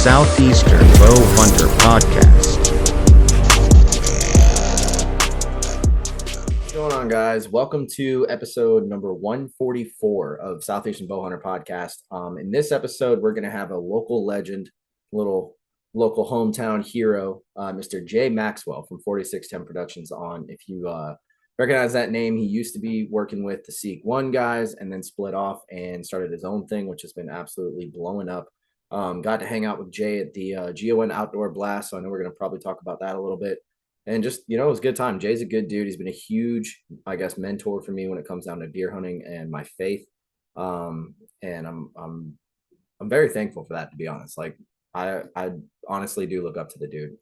Southeastern Bow Hunter Podcast. What's going on, guys? Welcome to episode number 144 of Southeastern Bow Hunter Podcast. In this episode, we're going to have a local legend, little local hometown hero, Mr. Jay Maxwell from 4610 Productions on. If you recognize that name, he used to be working with the Seek One guys and then split off and started his own thing, which has been absolutely blowing up. Got to hang out with Jay at the GON Outdoor Blast, so I know we're going to probably talk about that a little bit. And just, it was a good time. Jay's a good dude. He's been a huge, mentor for me when it comes down to deer hunting and my faith. And I'm very thankful for that, to be honest. Like, I honestly do look up to the dude.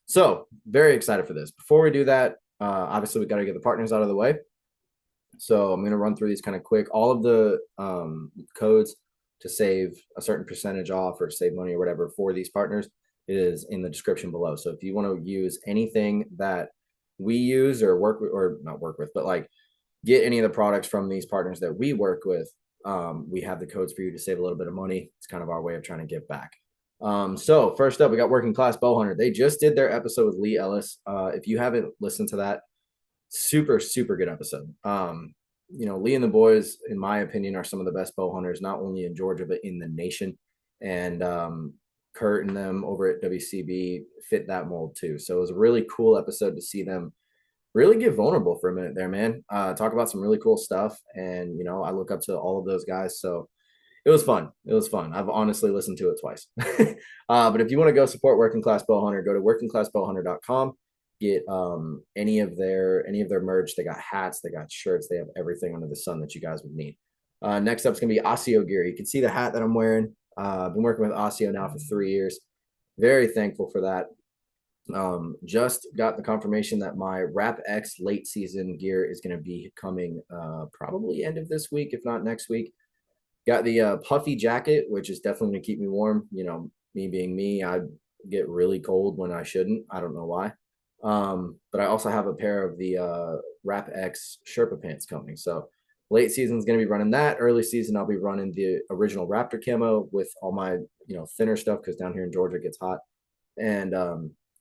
So very excited for this. Before we do that, obviously we got to get the partners out of the way. So I'm going to run through these kind of quick. All of the codes to save a certain percentage off or save money or whatever for these partners is in the description below. So if you want to use anything that we use or work with, or not work with, but like get any of the products from these partners that we work with, we have the codes for you to save a little bit of money. It's kind of our way of trying to give back. So first up, we got Working Class Bow Hunter. They just did their episode with Lee Ellis. If you haven't listened to that, super good episode. Lee and the boys, in my opinion, are some of the best bow hunters, not only in Georgia, but in the nation. And Kurt and them over at WCB fit that mold too. So it was a really cool episode to see them really get vulnerable for a minute there, man. Talk about some really cool stuff. And, I look up to all of those guys. So it was fun. I've honestly listened to it twice. But if you want to go support Working Class Bow Hunter, go to workingclassbowhunter.com. Get any of their merch. They got hats, they got shirts, they have everything under the sun that you guys would need. Next up is gonna be Osseo gear. You can see the hat that I'm wearing. I've been working with Osseo now for 3 years. Very thankful for that. Just got the confirmation that my Wrap X late season gear is going to be coming probably end of this week, if not next week. Got the puffy jacket, which is definitely going to keep me warm. Me being me, I get really cold when I shouldn't. I don't know why. But I also have a pair of the Wrap X Sherpa pants coming. So late season is going to be running that. Early season, I'll be running the original Raptor camo with all my, thinner stuff, because down here in Georgia it gets hot. And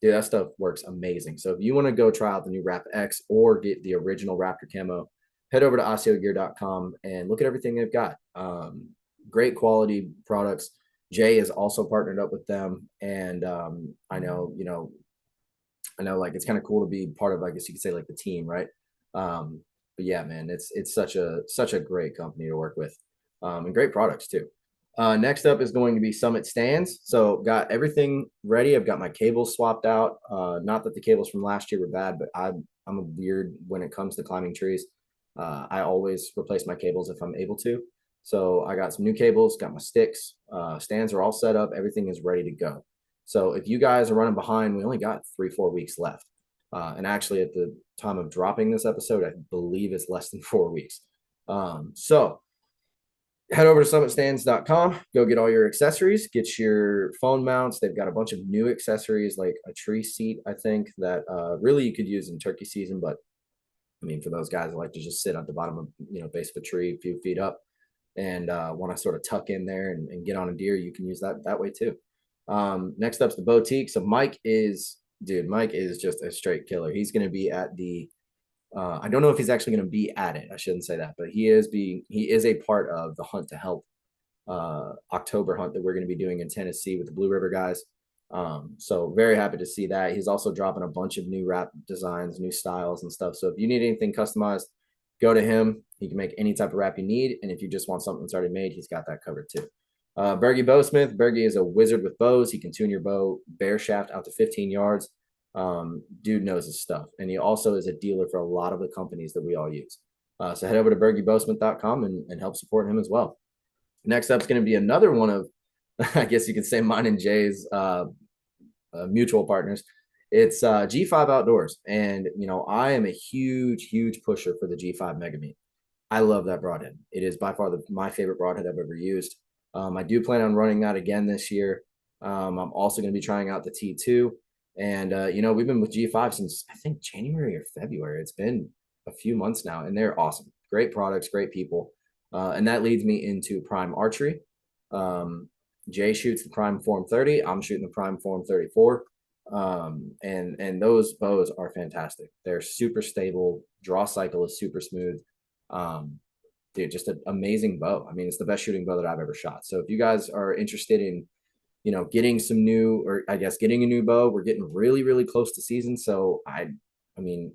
dude, that stuff works amazing. So if you want to go try out the new Wrap X or get the original Raptor camo, head over to osseogear.com and look at everything they've got. Great quality products. Jay is also partnered up with them. And I know, like, it's kind of cool to be part of, I guess you could say, like, the team, right? But yeah, man, it's such a great company to work with, and great products too. Next up is going to be Summit Stands. So got everything ready. I've got my cables swapped out. Not that the cables from last year were bad, but I'm a weird when it comes to climbing trees. I always replace my cables if I'm able to. So I got some new cables, got my sticks, stands are all set up. Everything is ready to go. So if you guys are running behind, we only got 3-4 weeks left. And actually at the time of dropping this episode, I believe it's less than 4 weeks. So head over to summitstands.com, go get all your accessories, get your phone mounts. They've got a bunch of new accessories, like a tree seat, I think, that really you could use in turkey season. But I mean, for those guys that like to just sit at the bottom of, base of a tree, a few feet up, and want to sort of tuck in there and get on a deer, you can use that way too. Next up's the Bowtique. So Mike is just a straight killer. He's going to be at the, I don't know if he's actually going to be at it. I shouldn't say that, but he is a part of the Hunt to Help October hunt that we're going to be doing in Tennessee with the Blue River guys. So very happy to see that. He's also dropping a bunch of new wrap designs, new styles and stuff. So if you need anything customized, go to him. He can make any type of wrap you need. And if you just want something that's already made, he's got that covered too. Bergie Bowsmith. Bergie is a wizard with bows. He can tune your bow bare shaft out to 15 yards. Dude knows his stuff. And he also is a dealer for a lot of the companies that we all use. So head over to bergiebowsmith.com and help support him as well. Next up is going to be another one of, I guess you could say, mine and Jay's mutual partners. It's G5 Outdoors. And, I am a huge pusher for the G5 Mega Meat. I love that broadhead. It is by far my favorite broadhead I've ever used. I do plan on running that again this year. I'm also going to be trying out the T2. And, we've been with G5 since, I think, January or February. It's been a few months now, and they're awesome. Great products, great people. And that leads me into Prime Archery. Jay shoots the Prime Form 30. I'm shooting the Prime Form 34. And those bows are fantastic. They're super stable. Draw cycle is super smooth. Dude, just an amazing bow. I mean, it's the best shooting bow that I've ever shot. So if you guys are interested in, getting some new, or I guess getting a new bow, we're getting really, really close to season. So I mean,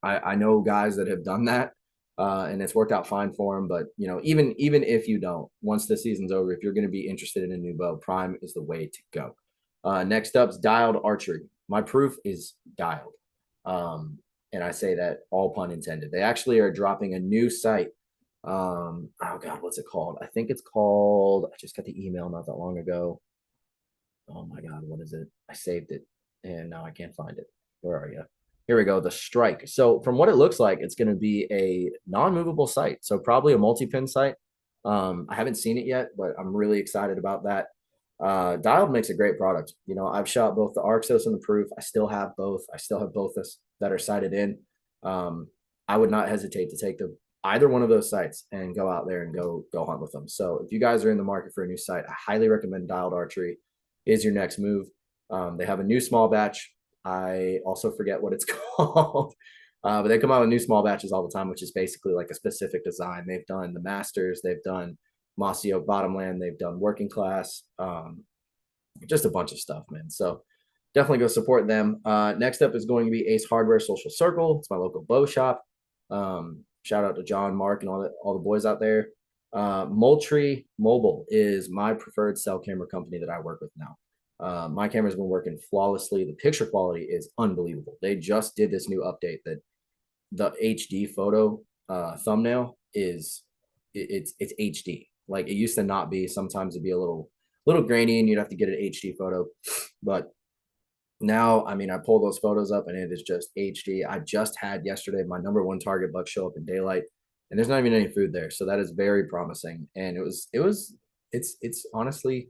I know guys that have done that, and it's worked out fine for them. But even if you don't, once the season's over, if you're going to be interested in a new bow, Prime is the way to go. Next up's Dialed Archery. My proof is dialed, and I say that all pun intended. They actually are dropping a new site. Oh God, what's it called? I think it's called. I just got the email not that long ago. Oh my God, what is it? I saved it, and now I can't find it. Where are you? Here we go. The Strike. So from what it looks like, it's going to be a non-movable site. So probably a multi-pin site. I haven't seen it yet, but I'm really excited about that. Dialed makes a great product. I've shot both the Arxos and the Proof. I still have both. I still have both that are sighted in. I would not hesitate to take either one of those sites and go out there and go hunt with them. So if you guys are in the market for a new site, I highly recommend Dialed Archery is your next move. They have a new small batch. I also forget what it's called, but they come out with new small batches all the time, which is basically like a specific design. They've done the Masters, they've done Mossy Oak Bottomland, they've done Working Class, just a bunch of stuff, man. So definitely go support them. Next up is going to be Ace Hardware Social Circle. It's my local bow shop. Shout out to John, Mark, and all the boys out there. Moultrie Mobile is my preferred cell camera company that I work with now. My camera's been working flawlessly. The picture quality is unbelievable. They just did this new update that the HD photo thumbnail it's HD. Like it used to not be. Sometimes it'd be a little grainy and you'd have to get an HD photo. But now, I mean, I pull those photos up and it is just HD. I just had yesterday my number one target buck show up in daylight, and there's not even any food there. So that is very promising. And it's honestly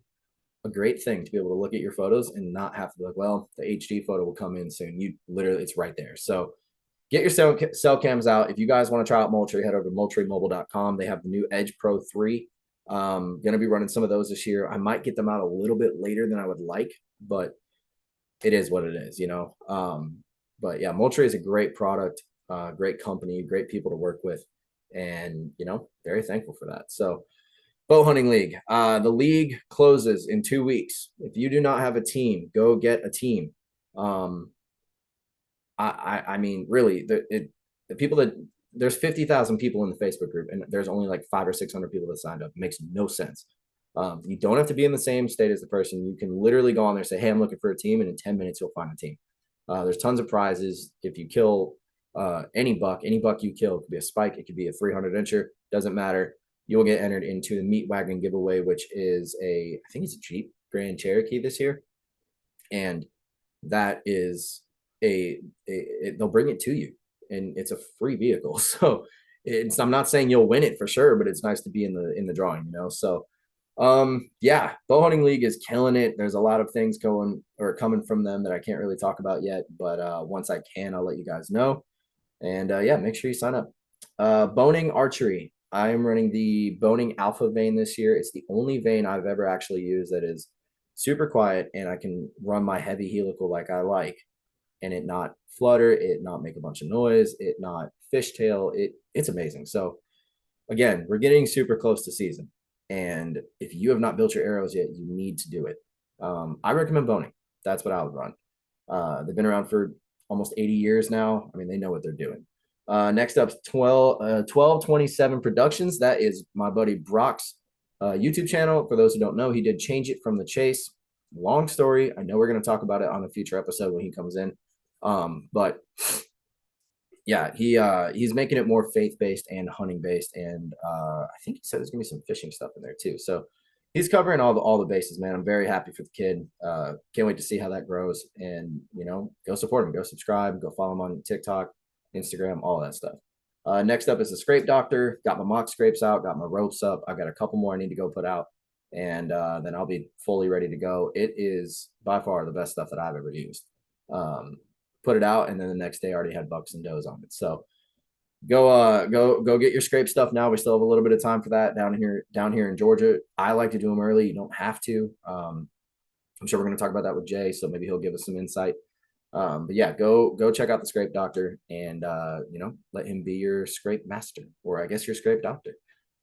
a great thing to be able to look at your photos and not have to be like, well, the HD photo will come in soon. It's right there. So get your cell cams out. If you guys want to try out Moultrie, head over to moultriemobile.com. They have the new Edge Pro 3. Going to be running some of those this year. I might get them out a little bit later than I would like, but it is what it is, But yeah, Moultrie is a great product, great company, great people to work with, and very thankful for that. So Bow Hunting League. The league closes in 2 weeks. If you do not have a team, go get a team. I mean, really, the people that there's 50,000 people in the Facebook group, and there's only like 500 or 600 people that signed up. It makes no sense. You don't have to be in the same state as the person. You can literally go on there and say, hey, I'm looking for a team, and in 10 minutes, you'll find a team. There's tons of prizes. If you kill any buck you kill, it could be a spike, it could be a 300 incher, doesn't matter. You'll get entered into the Meat Wagon giveaway, which is I think it's a Jeep Grand Cherokee this year. And that is they'll bring it to you, and it's a free vehicle. So I'm not saying you'll win it for sure, but it's nice to be in the drawing, So yeah, Bow Hunting League is killing it. There's a lot of things coming from them that I can't really talk about yet, but once I can, I'll let you guys know. And yeah, make sure you sign up. Boning Archery. I am running the Boning Alpha vein this year. It's the only vein I've ever actually used that is super quiet, and I can run my heavy helical like I like, and it not flutter, it not make a bunch of noise, it not fishtail. It's amazing. So again, we're getting super close to season, and if you have not built your arrows yet, you need to do it. I recommend Boning. That's what I would run. They've been around for almost 80 years now. I mean, they know what they're doing. Next up, 1227 Productions. That is my buddy Brock's YouTube channel. For those who don't know, he did change it from the chase. Long story. I know we're going to talk about it on a future episode when he comes in. But yeah, he's making it more faith-based and hunting-based, and I think he said there's gonna be some fishing stuff in there too. So he's covering all the bases, man. I'm very happy for the kid. Can't wait to see how that grows. And go support him, go subscribe, go follow him on TikTok, Instagram, all that stuff. Next up is the Scrape Doctor. Got my mock scrapes out, got my ropes up. I got a couple more I need to go put out, and then I'll be fully ready to go. It is by far the best stuff that I've ever used. Put it out, and then the next day I already had bucks and does on it. So go get your scrape stuff now. We still have a little bit of time for that down here in Georgia. I like to do them early. You don't have to. I'm sure we're going to talk about that with Jay, so maybe he'll give us some insight. But yeah, go check out the scrape doctor and let him be your scrape master, or I guess your scrape doctor.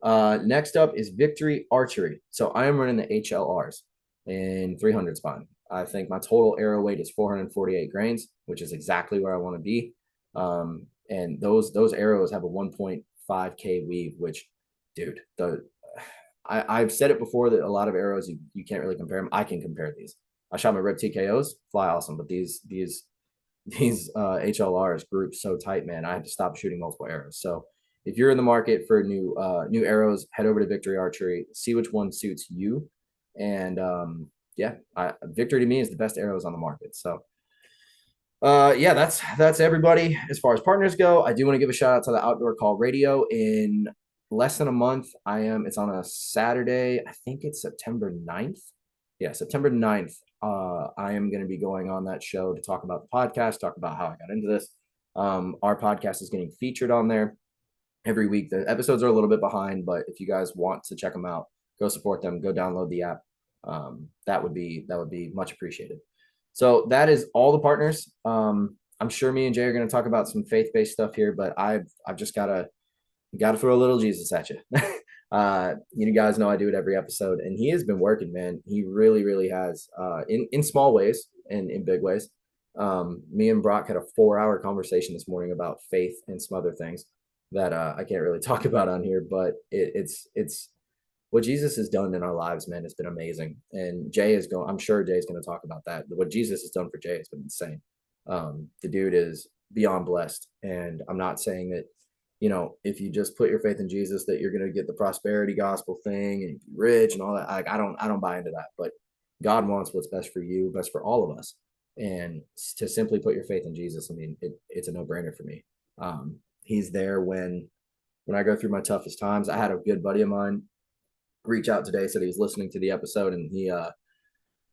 Next up is Victory Archery. So I am running the HLRs in 300 spine. I think my total arrow weight is 448 grains, which is exactly where I want to be. And those arrows have a 1.5K weave, which, dude, I've said it before that a lot of arrows you can't really compare them. I can compare these. I shot my Rip TKOs, fly awesome, but these HLRs group so tight, man. I had to stop shooting multiple arrows. So if you're in the market for new arrows, head over to Victory Archery, see which one suits you, and Victory to me is the best arrows on the market. So that's everybody as far as partners go. I do want to give a shout out to the Outdoor Call Radio in less than a month. It's on a Saturday. I think it's September 9th. Yeah, September 9th. I am going to be going on that show to talk about the podcast, talk about how I got into this. Our podcast is getting featured on there every week. The episodes are a little bit behind, but if you guys want to check them out, go support them, go download the app. That would be much appreciated. So that is all the partners. I'm sure me and Jay are going to talk about some faith-based stuff here, but I've just got to throw a little Jesus at you. You guys know I do it every episode, and he has been working, man. He really, really has, in small ways and in big ways. Me and Brock had a 4-hour conversation this morning about faith and some other things that I can't really talk about on here, but it's what Jesus has done in our lives, man. It's been amazing. And I'm sure Jay's going to talk about that. What Jesus has done for Jay has been insane. The dude is beyond blessed. And I'm not saying that, if you just put your faith in Jesus, that you're going to get the prosperity gospel thing and be rich and all that. Like, I don't buy into that, but God wants what's best for you, best for all of us. And to simply put your faith in Jesus, I mean, it's a no-brainer for me. He's there when I go through my toughest times. I had a good buddy of mine reach out today, said he was listening to the episode, and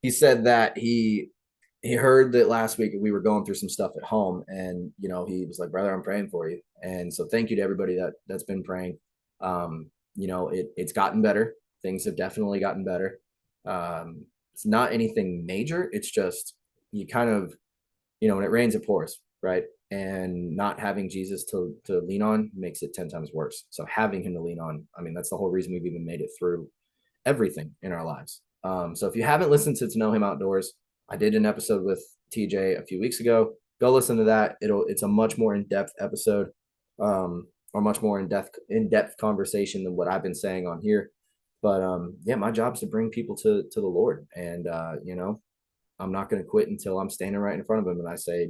he said that he heard that last week we were going through some stuff at home, and he was like, brother, I'm praying for you. And so thank you to everybody that's been praying. It's gotten better. Things have definitely gotten better. It's not anything major. It's just you kind of, when it rains it pours, right? And not having Jesus to lean on makes it 10 times worse. So having him to lean on, I mean, that's the whole reason we've even made it through everything in our lives. So if you haven't listened to Know Him Outdoors, I did an episode with TJ a few weeks ago. Go listen to that. It's a much more in-depth episode, or much more in-depth conversation than what I've been saying on here. But my job is to bring people to the Lord, and I'm not going to quit until I'm standing right in front of him and I say,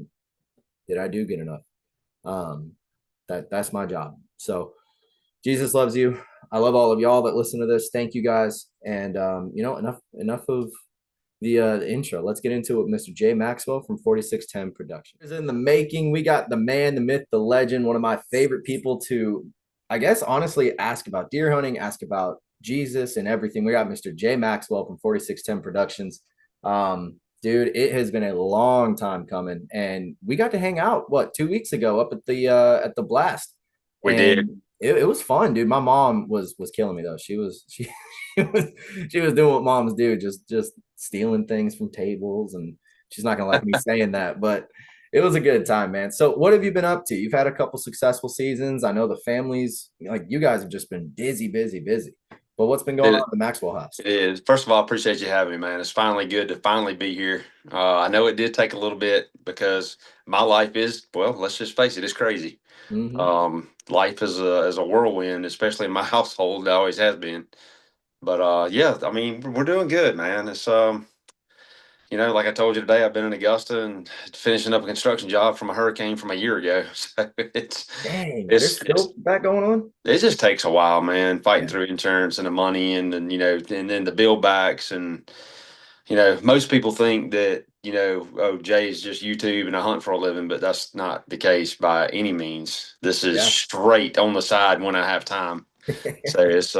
did I do good enough? That's my job. So Jesus loves you. I love all of y'all that listen to this. Thank you guys. And enough of the intro. Let's get into it with Mr. Jay Maxwell from 4610 Productions. In the making, we got the man, the myth, the legend, one of my favorite people to, I guess, honestly ask about deer hunting, ask about Jesus and everything. We got Mr. Jay Maxwell from 4610 Productions. Dude, it has been a long time coming, and we got to hang out 2 weeks ago up at the Blast. We did. It was fun, dude. My mom was killing me though. She was doing what moms do, just stealing things from tables, and she's not gonna like me saying that, but it was a good time, man. So what have you been up to? You've had a couple successful seasons. I know the families, like you guys have just been busy. But what's been going on at the Maxwell house? It is. First of all, I appreciate you having me, man. It's finally good to finally be here. I know it did take a little bit because my life is, well, let's just face it, it's crazy. Mm-hmm. Life is a whirlwind, especially in my household. It always has been. But I mean, we're doing good, man. It's like I told you today, I've been in Augusta and finishing up a construction job from a hurricane from a year ago. So there's still that going on. It just takes a while, man, fighting through insurance and the money and then the bill backs. And, most people think that, Jay's just YouTube and I hunt for a living, but that's not the case by any means. This is straight on the side when I have time. So it's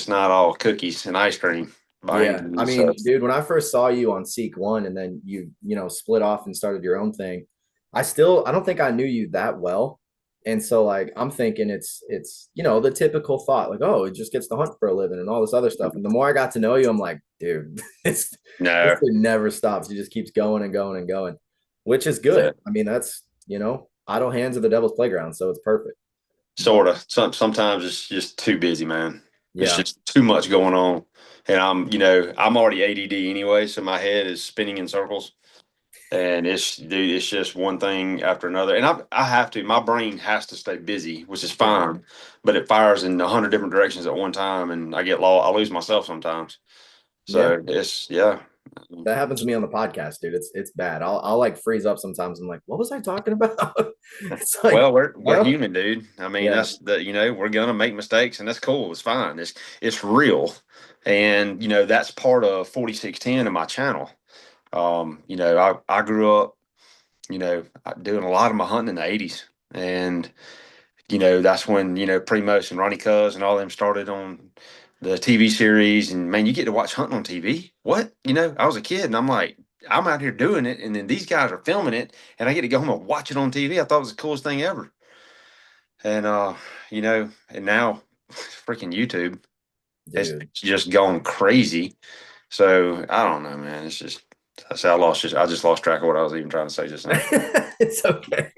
not all cookies and ice cream. Yeah, I mean, dude, when I first saw you on Seek One and then you split off and started your own thing, I don't think I knew you that well. And so like I'm thinking it's the typical thought, like, oh, it just gets to hunt for a living and all this other stuff. And the more I got to know you, I'm like, dude, this No, never stops. It just keeps going and going and going, which is yeah, good. I mean, that's idle hands are the devil's playground, so it's perfect. sort But of. Sometimes it's just too busy, man. It's yeah, just too much going on, and I'm already ADD anyway, so my head is spinning in circles. And it's just one thing after another. And I have to, my brain has to stay busy, which is yeah, fine, but it fires in 100 different directions at one time and I get lost. I lose myself sometimes. yeah. So yeah. That happens to me on the podcast, dude. It's bad. I'll like freeze up sometimes. I'm like, what was I talking about? It's like, Well, we're huh? human, dude. I mean, Yeah, that's we're gonna make mistakes and that's cool. It's fine. It's real. And that's part of 4610 of my channel. I grew up, doing a lot of my hunting in the 80s. And that's when, Primos and Ronnie Cuz and all them started on the TV series. And man, you get to watch hunting on TV. What? I was a kid and I'm like, I'm out here doing it. And then these guys are filming it and I get to go home and watch it on TV. I thought it was the coolest thing ever. And, and now freaking YouTube has dude. just gone crazy. So I don't know, man. It's just, I just lost track of what I was even trying to say just now. It's okay.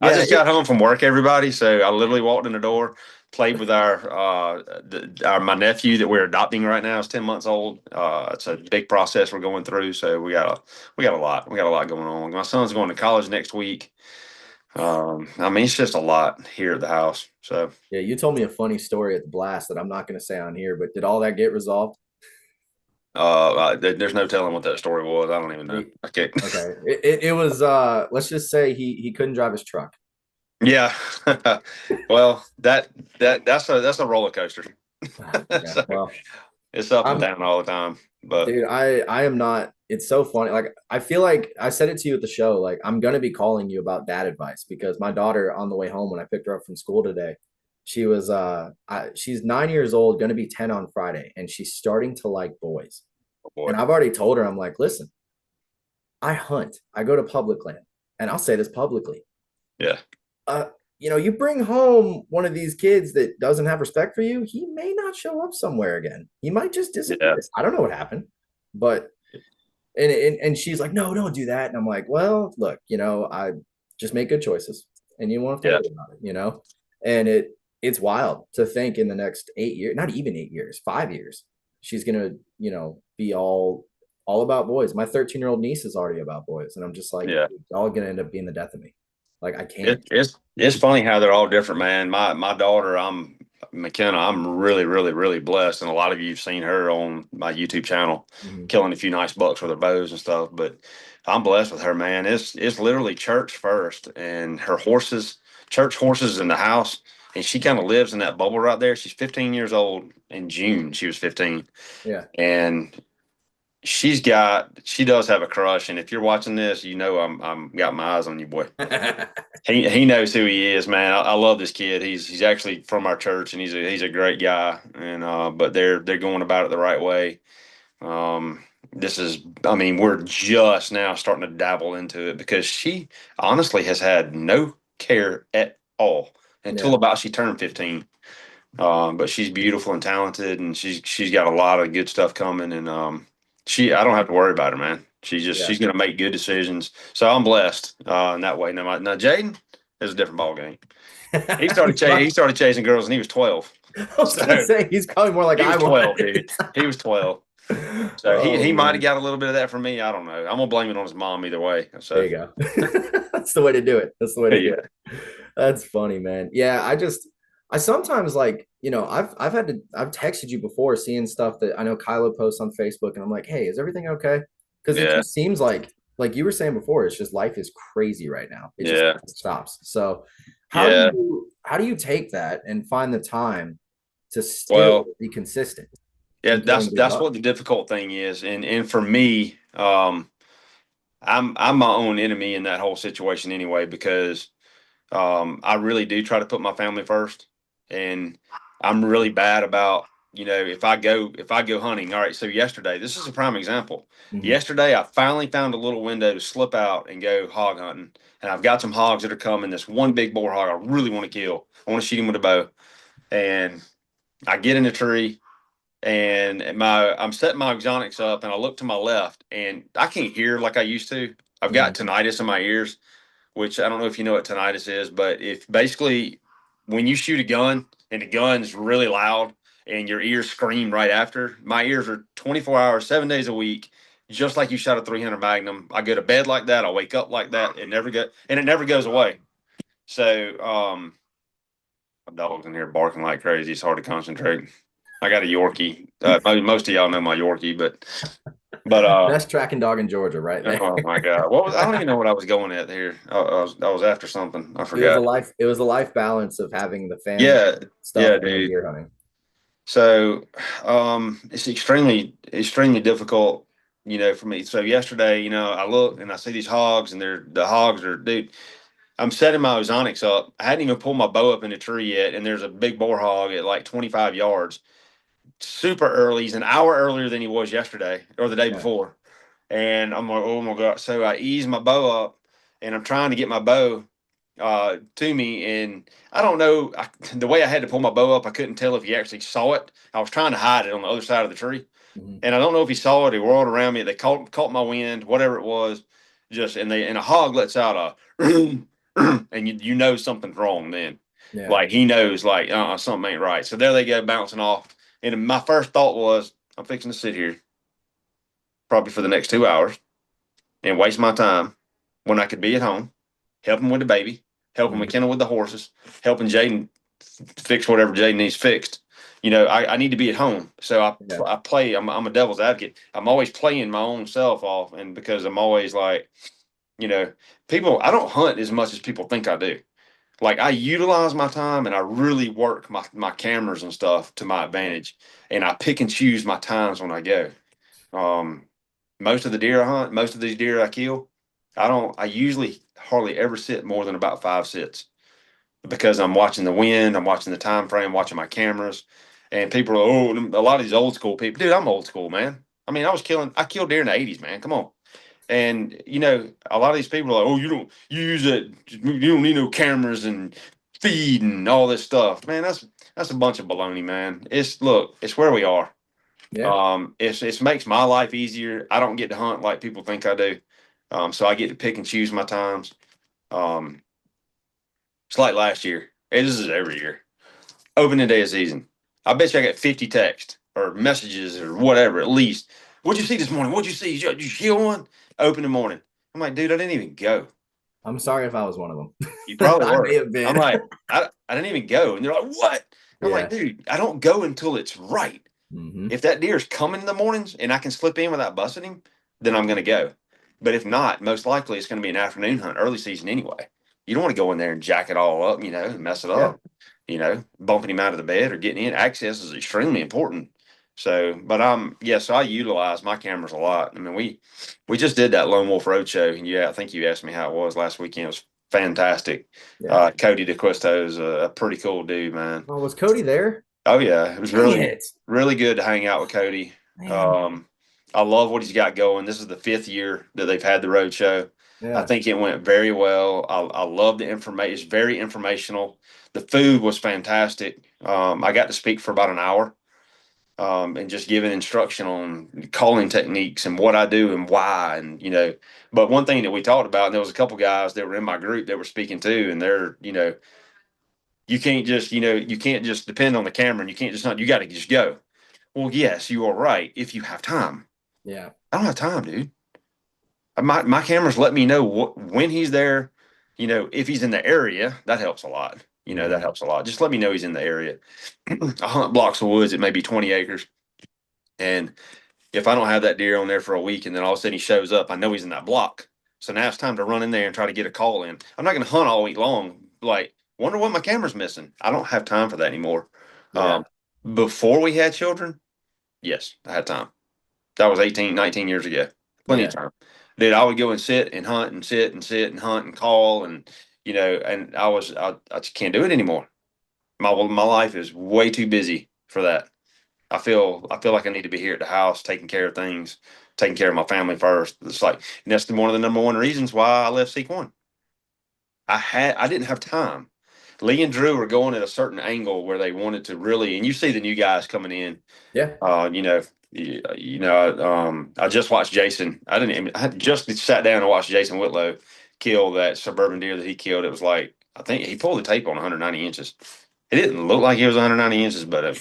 I Yeah, just got home from work, everybody. So I literally walked in the door, played with our my nephew that we're adopting right now is 10 months old. It's a big process we're going through. So we got a lot going on. My son's going to college next week. I mean, it's just a lot here at the house. So yeah. You told me a funny story at the blast that I'm not going to say on here, but did all that get resolved? there's no telling what that story was. I don't even know. He, Okay. okay, it was. Let's just say he couldn't drive his truck. Yeah. Well, that's a roller coaster. Yeah, So well, it's up and I'm down all the time. But dude. I am not. It's so funny. Like I feel like I said it to you at the show. Like I'm gonna be calling you about dad advice because my daughter on the way home when I picked her up from school today, she's 9 years old, gonna be 10 on Friday, and she's starting to like boys. oh boy. And I've already told her, I'm like, listen, I hunt, I go to public land, and I'll say this publicly. Yeah. Uh, you bring home one of these kids that doesn't have respect for you, he may not show up somewhere again. He might just disappear. Yeah. I don't know what happened, but and she's like, no, don't do that. And I'm like, well, look, I just make good choices, and you won't have to Yeah. worry about it. And it's wild to think in the next 8 years, not even 8 years, 5 years, she's gonna, be all about boys. My 13-year-old niece is already about boys, and I'm just like, Yeah. it's all gonna end up being the death of me. Like I can't. It's funny how they're all different, man. My daughter, McKenna. I'm really, really, really blessed, and a lot of you've seen her on my YouTube channel, Mhm. killing a few nice bucks with her bows and stuff. But I'm blessed with her, man. It's literally church first, and her church horses in the house, and she kind of lives in that bubble right there. She's 15 years old in June. She was 15, Yeah. and she does have a crush. And if you're watching this, I'm got my eyes on you, boy. He knows who he is, man. I love this kid. He's actually from our church, and he's a great guy. And but they're going about it the right way. I mean, we're just now starting to dabble into it because she honestly has had no care at all until Yeah. about she turned 15. But she's beautiful and talented, and she's got a lot of good stuff coming. And I don't have to worry about her, man. Yeah. She's gonna make good decisions. So I'm blessed in that way. Now Jaden is a different ball game. He started chasing girls when he was 12. I was gonna So say he's probably more like he was I 12, dude. was. He was 12. So Oh he might have man. got a little bit of that from me. I don't know. I'm gonna blame it on his mom either way. There So you go. That's the way to do it. That's the way to do yeah, it. That's funny, man. Yeah, I sometimes like, I've texted you before seeing stuff that I know Kyla posts on Facebook, and I'm like, hey, is everything okay? Because it yeah, just seems like you were saying before, it's just life is crazy right now. It just yeah, stops. So yeah. how do you take that and find the time to still Well, be consistent yeah. and killing big That's bucks? what the difficult thing is, and for me, I'm my own enemy in that whole situation anyway because I really do try to put my family first, and I'm really bad about if I go hunting, all right. So yesterday, this is a prime example. Mhm. Yesterday, I finally found a little window to slip out and go hog hunting, and I've got some hogs that are coming. This one big boar hog I really want to kill. I want to shoot him with a bow, and I get in the tree. And I'm setting my exonics up, and I look to my left, and I can't hear like I used to. I've got tinnitus in my ears, which I don't know if you know what tinnitus is, but if basically when you shoot a gun and the gun's really loud and your ears scream right after, my ears are 24 hours, 7 days a week, just like you shot a 300 Magnum. I go to bed like that. I wake up like that. It never goes away. So, my dog's in here barking like crazy. It's hard to concentrate. I got a Yorkie. Most of y'all know my Yorkie, but Best tracking dog in Georgia, right there. oh my God, I don't even know what I was going at here. I was after something. I It was forgot. a life. It was a life balance of having the family Yeah, stuff and dude. deer hunting. So, it's extremely difficult, for me. So yesterday, I look and I see these hogs, and the hogs are, dude. I'm setting my ozonics up. I hadn't even pulled my bow up in the tree yet, and there's a big boar hog at like 25 yards. Super early. He's an hour earlier than he was yesterday or the day before. And I'm like, oh my God. So I ease my bow up, and I'm trying to get my bow to me. And I don't know, the way I had to pull my bow up, I couldn't tell if he actually saw it. I was trying to hide it on the other side of the tree. And I don't know if he saw it. He whirled around me. They caught my wind, whatever it was. And a hog lets out a, and you know something's wrong then. Yeah. Like he knows, like, something ain't right. So there they go, bouncing off. And my first thought was, I'm fixing to sit here probably for the next 2 hours and waste my time when I could be at home, helping with the baby, helping McKenna with the horses, helping Jaden fix whatever Jaden needs fixed. I need to be at home. So I play, I'm a devil's advocate. I'm always playing my own self off. And because I'm always like, I don't hunt as much as people think I do. Like I utilize my time and I really work my cameras and stuff to my advantage. And I pick and choose my times when I go. Most of the deer I hunt, most of these deer I kill, I usually hardly ever sit more than about 5 sits because I'm watching the wind, I'm watching the time frame, watching my cameras. And people are, oh, a lot of these old school people, dude, I'm old school, man. I mean, I killed deer in the 80s, man. Come on. And a lot of these people are like, oh, you use it, you don't need no cameras and feed and all this stuff. Man, that's a bunch of baloney, man. It's where we are. Yeah. It makes my life easier. I don't get to hunt like people think I do. So I get to pick and choose my times. It's like last year. This is every year. Opening day of season. I bet you I got 50 texts or messages or whatever, at least. What'd you see this morning? What'd you see? Did you kill one? Open in the morning. I'm like, dude, I didn't even go. I'm sorry if I was one of them. You probably I were. may have been. I'm like, I didn't even go. And they're like, what? I'm like, Yeah. dude, I don't go until it's right. If that deer is coming in the mornings and I can slip in without busting him, then I'm going to go. But if not, most likely it's going to be an afternoon hunt, early season anyway. You don't want to go in there and jack it all up, and mess it up, bumping him out of the bed or getting in. Access is extremely important. So, but so I utilize my cameras a lot. I mean, we just did that Lone Wolf Road show, and I think you asked me how it was last weekend. It was fantastic. Yeah. Cody DeQuisto is a pretty cool dude, man. Oh, was Cody there? Oh yeah, it was really good to hang out with Cody. Man. I love what he's got going. This is the 5th year that they've had the road show. Yeah. I think it went very well. I love the information. It's very informational. The food was fantastic. I got to speak for about an hour, and just giving instruction on calling techniques and what I do and why, and But one thing that we talked about, and there was a couple guys that were in my group that were speaking too, and they're you can't just depend on the camera, and you can't just not. You got to just go. Well, yes, you are right. If you have time. Yeah. I don't have time, dude. My cameras let me know when he's there. If he's in the area, that helps a lot. That helps a lot. Just let me know he's in the area. I hunt blocks of woods. It may be 20 acres. And if I don't have that deer on there for a week and then all of a sudden he shows up, I know he's in that block. So now it's time to run in there and try to get a call in. I'm not going to hunt all week long. Like, wonder what my camera's missing. I don't have time for that anymore. Yeah. Before we had children, yes, I had time. That was 18, 19 years ago. Plenty of time. Dude, I would go and sit and hunt and sit and sit and hunt and call and and I just can't do it anymore. My life is way too busy for that. I feel like I need to be here at the house, taking care of things, taking care of my family first. It's like, and that's one of the number one reasons why I left Seek One. I didn't have time. Lee and Drew were going at a certain angle where they wanted to really, and you see the new guys coming in. Yeah. I just watched Jason. I had just sat down and watched Jason Whitlow kill that suburban deer that he killed. It was like, I think he pulled the tape on 190 inches. It didn't look like it was 190 inches, but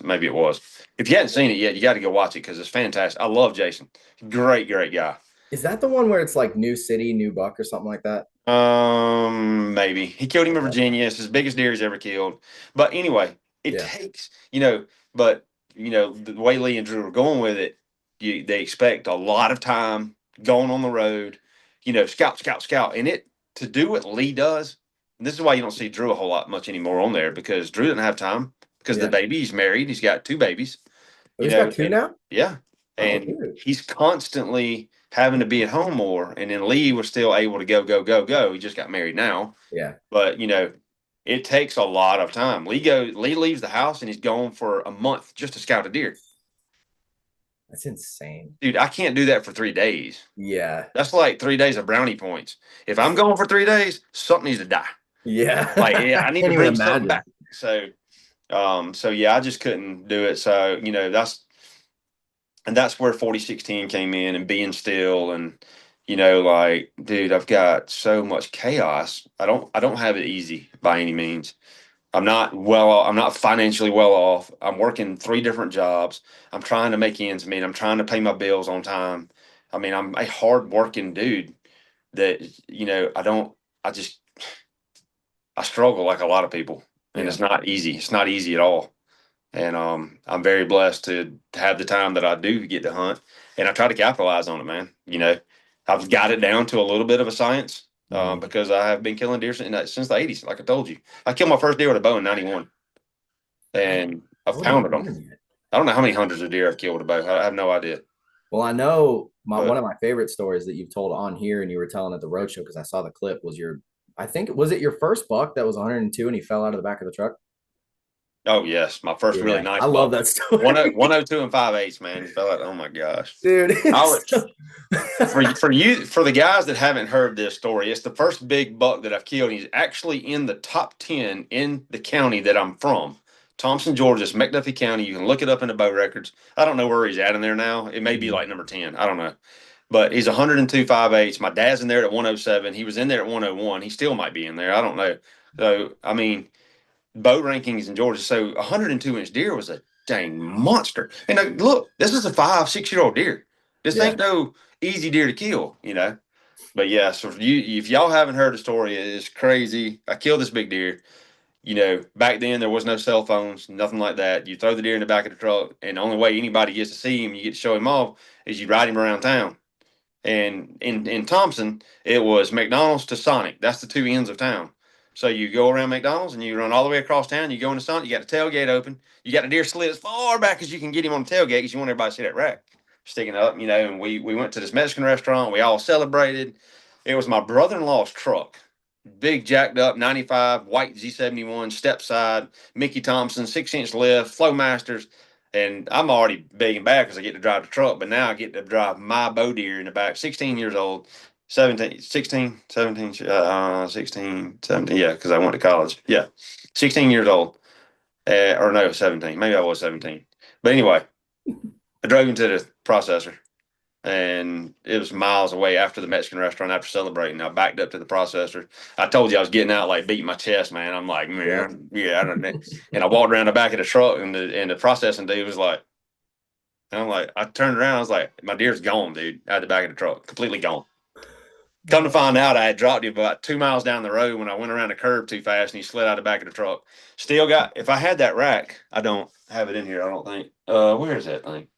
maybe it was. If you hadn't seen it yet, you got to go watch it because it's fantastic. I love Jason. Great guy. Is that the one where it's like new city, new buck or something like that? Maybe he killed him in Virginia. It's his biggest deer he's ever killed. But anyway, it takes, but the way Lee and Drew are going with it, they expect a lot of time going on the road, scout. And to do what Lee does, and this is why you don't see Drew a whole lot much anymore on there, because Drew doesn't have time because the baby, he's married. He's got 2 babies. Oh, he's got 2 now? Yeah. And he's constantly having to be at home more. And then Lee was still able to go. He just got married now. Yeah. But, it takes a lot of time. Lee leaves the house and he's gone for a month just to scout a deer. That's insane. Dude, I can't do that for 3 days. Yeah. That's like 3 days of brownie points. If I'm going for 3 days, something needs to die. Yeah. Like, I need to bring something back. So I just couldn't do it. So, that's where 4016 came in, and being still, and dude, I've got so much chaos. I don't have it easy by any means. I'm not financially well off. I'm working 3 different jobs. I'm trying to make ends meet. I'm trying to pay my bills on time. I mean, I'm a hard working dude that, I struggle like a lot of people, and it's not easy. It's not easy at all. And I'm very blessed to have the time that I do get to hunt, and I try to capitalize on it, man. I've got it down to a little bit of a science because I have been killing deer since the 80s. Like I told you, I killed my first deer with a bow in 91, and I've pounded them. I don't know how many hundreds of deer I've killed with a bow. I have no idea. Well, I know one of my favorite stories that you've told on here, and you were telling at the roadshow, because I saw the clip, was was it your first buck that was 102 and he fell out of the back of the truck? Oh yes, my first really nice. I love that story. 102 and 5/8, man. He fell out. Oh my gosh, dude! For the guys that haven't heard this story, it's the first big buck that I've killed. He's actually in the top 10 in the county that I'm from, Thompson, Georgia, McDuffie County. You can look it up in the bow records. I don't know where he's at in there now. It may be like number 10. I don't know. But he's 102 5/8. My dad's in there at 107. He was in there at 101. He still might be in there. I don't know. So, I mean, bow rankings in Georgia. So 102-inch deer was a dang monster. And look, this is a 5-6-year-old deer. This ain't no easy deer to kill, But yeah, so if y'all haven't heard the story, it's crazy. I killed this big deer. Back then there was no cell phones, nothing like that. You throw the deer in the back of the truck, and the only way anybody gets to see him, you get to show him off, is you ride him around town. And in Thompson, it was McDonald's to Sonic. That's the 2 ends of town. So you go around McDonald's and you run all the way across town. You go into Sonic. You got the tailgate open. You got the deer slid as far back as you can get him on the tailgate because you want everybody to see that rack sticking up. And we went to this Mexican restaurant. We all celebrated. It was my brother-in-law's truck. Big jacked up 95 white Z71 step side, Mickey Thompson 6-inch lift, Flowmasters. And I'm already big and bad because I get to drive the truck, but now I get to drive my bow deer in the back, 16 years old, 16, 17, yeah, because I went to college. Yeah, 16 years old. Or no, 17. Maybe I was 17. But anyway, I drove into the processor, and it was miles away after the Mexican restaurant after celebrating. I backed up to the processor. I told you I was getting out, like beating my chest, man. I'm like, man, yeah, I don't know. And I walked around the back of the truck, and the processing dude was like, and I'm like, I turned around, I was like, my deer's gone, dude, out the back of the truck, completely gone. Come to find out, I had dropped him about 2 miles down the road when I went around the curb too fast, and he slid out the back of the truck. Still got, if I had that rack, I don't have it in here, I don't think. Where is that thing?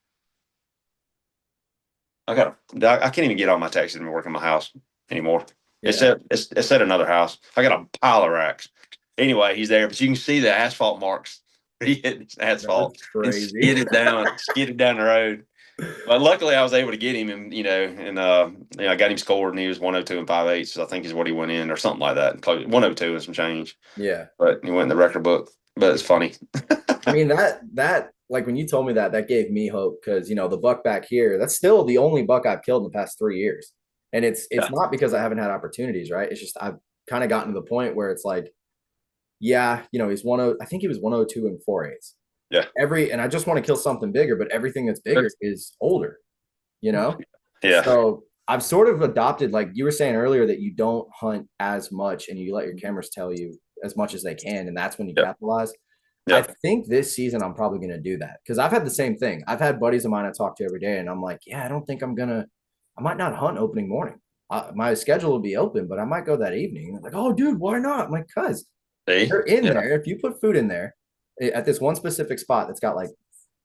I can't even get all my taxes and work in my house anymore. Yeah. It's at another house. I got a pile of racks. Anyway, he's there, but you can see the asphalt marks. He hit asphalt and skidded down the road. But luckily I was able to get him, and I got him scored, and he was 102 and 5/8. So I think is what he went in, or something like that. 102 and some change. Yeah. But he went in the record book. But it's funny. I mean, that like when you told me that, that gave me hope because, you know, the buck back here, that's still the only buck I've killed in the past 3 years. And it's not because I haven't had opportunities, right? It's just I've kind of gotten to the point where it's like, yeah, you know, I think he was 102 and 4/8. Yeah. And I just want to kill something bigger, but everything that's bigger is older, you know? Yeah. So I've sort of adopted, like you were saying earlier, that you don't hunt as much and you let your cameras tell you as much as they can. And that's when you capitalize. I think this season I'm probably going to do that because I've had the same thing. I've had buddies of mine I talk to every day and I'm like, yeah, I don't think I might not hunt opening morning. My schedule will be open, but I might go that evening. They're like, oh, dude, why not? I'm like, cuz they're in there. If you put food in there at this one specific spot that's got like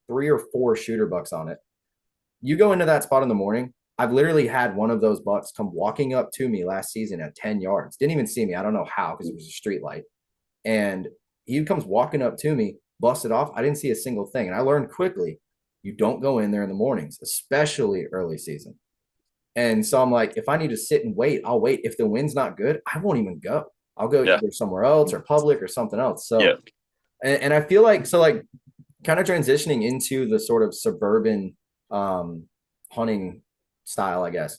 3 or 4 shooter bucks on it, you go into that spot in the morning. I've literally had one of those bucks come walking up to me last season at 10 yards. Didn't even see me. I don't know how because it was a street light. And he comes walking up to me, busted off. I didn't see a single thing. And I learned quickly, you don't go in there in the mornings, especially early season. And so I'm like, if I need to sit and wait, I'll wait. If the wind's not good, I won't even go. I'll go either somewhere else or public or something else. So, and I feel like, so like kind of transitioning into the sort of suburban hunting style, I guess.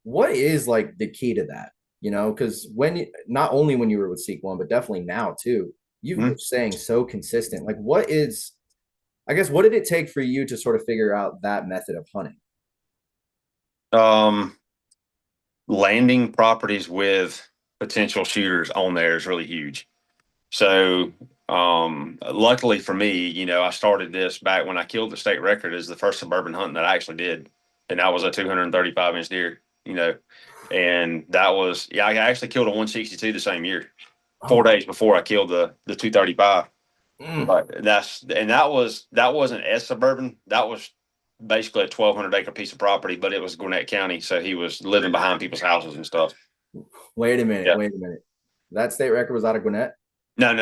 What is like the key to that? You know, because not only when you were with Seek One, but definitely now too, you've been staying so consistent. Like, what did it take for you to sort of figure out that method of hunting? Landing properties with potential shooters on there is really huge. So, luckily for me, you know, I started this back when I killed the state record as the first suburban hunt that I actually did. And that was a 235-inch deer, you know, and that was, I actually killed a 162 the same year, 4 days before I killed the 235. But that wasn't as suburban. That was basically a 1,200 acre piece of property, but it was Gwinnett County. So he was living behind people's houses and stuff. Wait a minute. That state record was out of Gwinnett? No.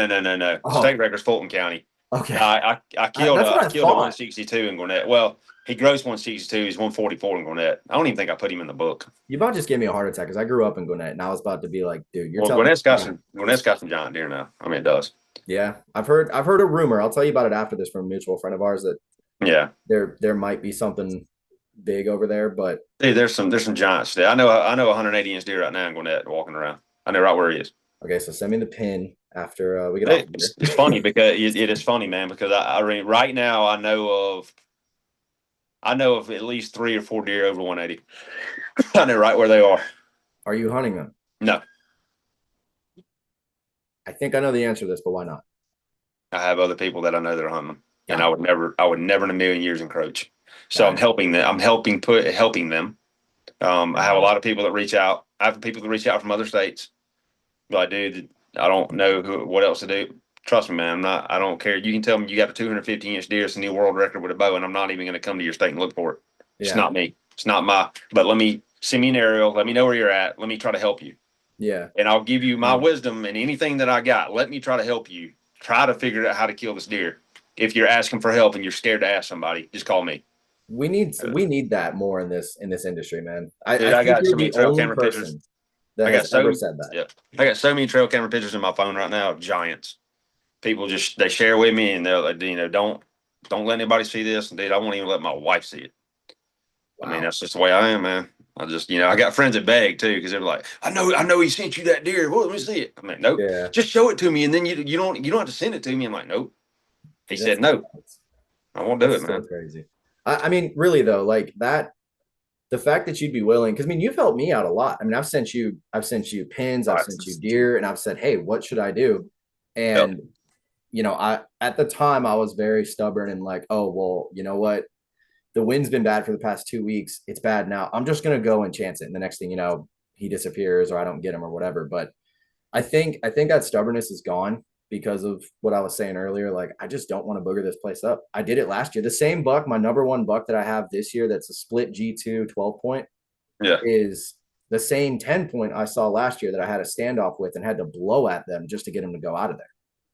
State record's Fulton County. Okay. I killed a 162 in Gwinnett. Well, he grossed 162. He's 144 in Gwinnett. I don't even think I put him in the book. You about just gave me a heart attack because I grew up in Gwinnett and I was about to be like, dude, you're telling me. Gwinnett's got some giant deer now. I mean, it does. Yeah. I've heard a rumor. I'll tell you about it after this from a mutual friend of ours that there might be something big over there, but dude, there's some giants there. I know 180-inch deer right now in Gwinnett walking around. I know right where he is. Okay, so send me the pin after we get off here. It's funny because it is funny, man, because I mean, right now I know of at least 3 or 4 deer over 180. I know right where they are. Are you hunting them? No. I think I know the answer to this, but why not? I have other people that I know that are hunting them, and I would never in a million years encroach. So I'm helping them. I'm helping them. I have a lot of people that reach out. I have people that reach out from other states. Like, dude, I don't know what else to do. Trust me, man. I don't care. You can tell me you got a 250-inch deer. It's a new world record with a bow, and I'm not even going to come to your state and look for it. Yeah. It's not me. It's not but send me an aerial. Let me know where you're at. Let me try to help you. Yeah. And I'll give you my wisdom and anything that I got. Let me try to help you. Try to figure out how to kill this deer. If you're asking for help and you're scared to ask somebody, just call me. We need that more in this industry, man. I got so many trail camera pictures. I got so many trail camera pictures in my phone right now of giants. People they share with me and they're like, you know, don't let anybody see this. And dude, I won't even let my wife see it. Wow. I mean, that's just the way I am, man. I just, you know, I got friends that beg too because they're like, I know he sent you that deer. Well, let me see it. I mean, nope. Yeah. Just show it to me, and then you don't have to send it to me. I'm like, nope. He said no. I won't do it, man. So crazy. I mean, really though, like that. The fact that you'd be willing, because I mean, you've helped me out a lot. I mean, I've sent you pins, I've sent you deer, and I've said, hey, what should I do? And you know, at the time I was very stubborn and like, oh well, you know what? The wind's been bad for the past 2 weeks. It's bad now. I'm just gonna go and chance it. And the next thing you know, he disappears or I don't get him or whatever. But I think that stubbornness is gone because of what I was saying earlier. Like, I just don't want to booger this place up. I did it last year. The same buck, my number one buck that I have this year, that's a split G2 12 point, is the same 10 point I saw last year that I had a standoff with and had to blow at them just to get him to go out of there.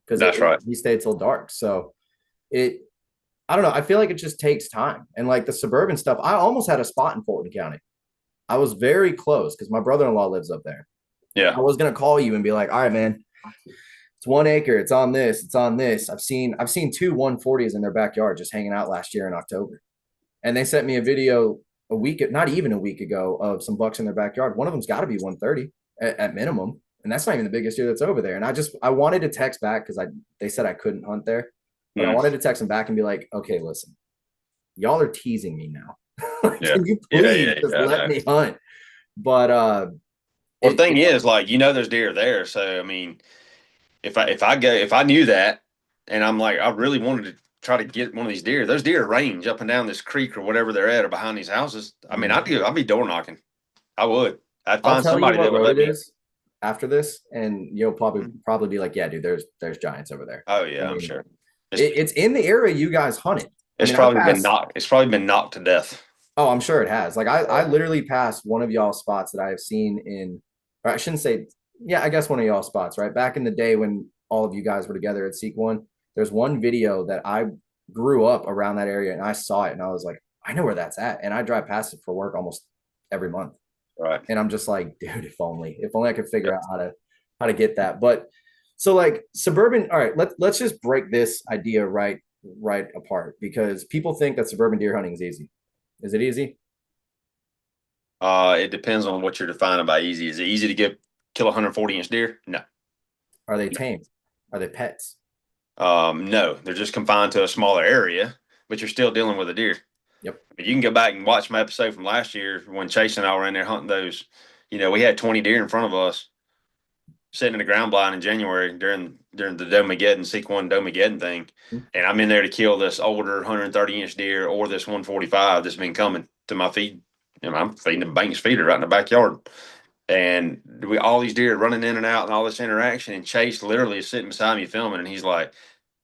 Because he stayed till dark. So I don't know. I feel like it just takes time. And like the suburban stuff, I almost had a spot in Fulton County. I was very close because my brother-in-law lives up there. Yeah. I was going to call you and be like, all right, man, it's 1 acre. It's on this. It's on this. I've seen two 140s in their backyard just hanging out last year in October. And they sent me a video not even a week ago, of some bucks in their backyard. One of them's got to be 130 at minimum. And that's not even the biggest deer that's over there. And I wanted to text back because they said I couldn't hunt there, but I wanted to text them back and be like, okay, listen, y'all are teasing me now. Can you please just let me hunt? But well, the thing is, like, there's deer there. So I mean, if I knew that, and I'm like, I really wanted to try to get one of these deer. Those deer range up and down this creek or whatever they're at or behind these houses. I mean, I'd be door knocking. I would. I'd find somebody that would let me after this, and you'll probably be like, yeah, dude, there's giants over there. Oh yeah, I'm sure. It's in the area you guys hunted. It's probably been knocked to death. Oh, I'm sure it has. Like I literally passed one of y'all's spots that I have seen in, or I shouldn't say, yeah, I guess one of y'all spots, right? Back in the day when all of you guys were together at Seek One, there's one video that I grew up around that area and I saw it and I was like, I know where that's at. And I drive past it for work almost every month. Right. And I'm just like, dude, if only I could figure out how to get that. But so like Suburban, all right, let's just break this idea right apart, because people think that suburban deer hunting is easy. Is it easy? It depends on what you're defining by easy. Is it easy to kill a 140-inch deer? No. Are they tame? Are they pets? No, they're just confined to a smaller area, but you're still dealing with a deer. Yep. But you can go back and watch my episode from last year when Chase and I were in there hunting those. We had 20 deer in front of us sitting in the ground blind in January during the Domageddon, Seek One Domageddon thing. Mm-hmm. And I'm in there to kill this older 130-inch deer or this 145 that's been coming to my feed. I'm feeding the Banks feeder right in the backyard. And all these deer running in and out and all this interaction. And Chase literally is sitting beside me filming, and he's like,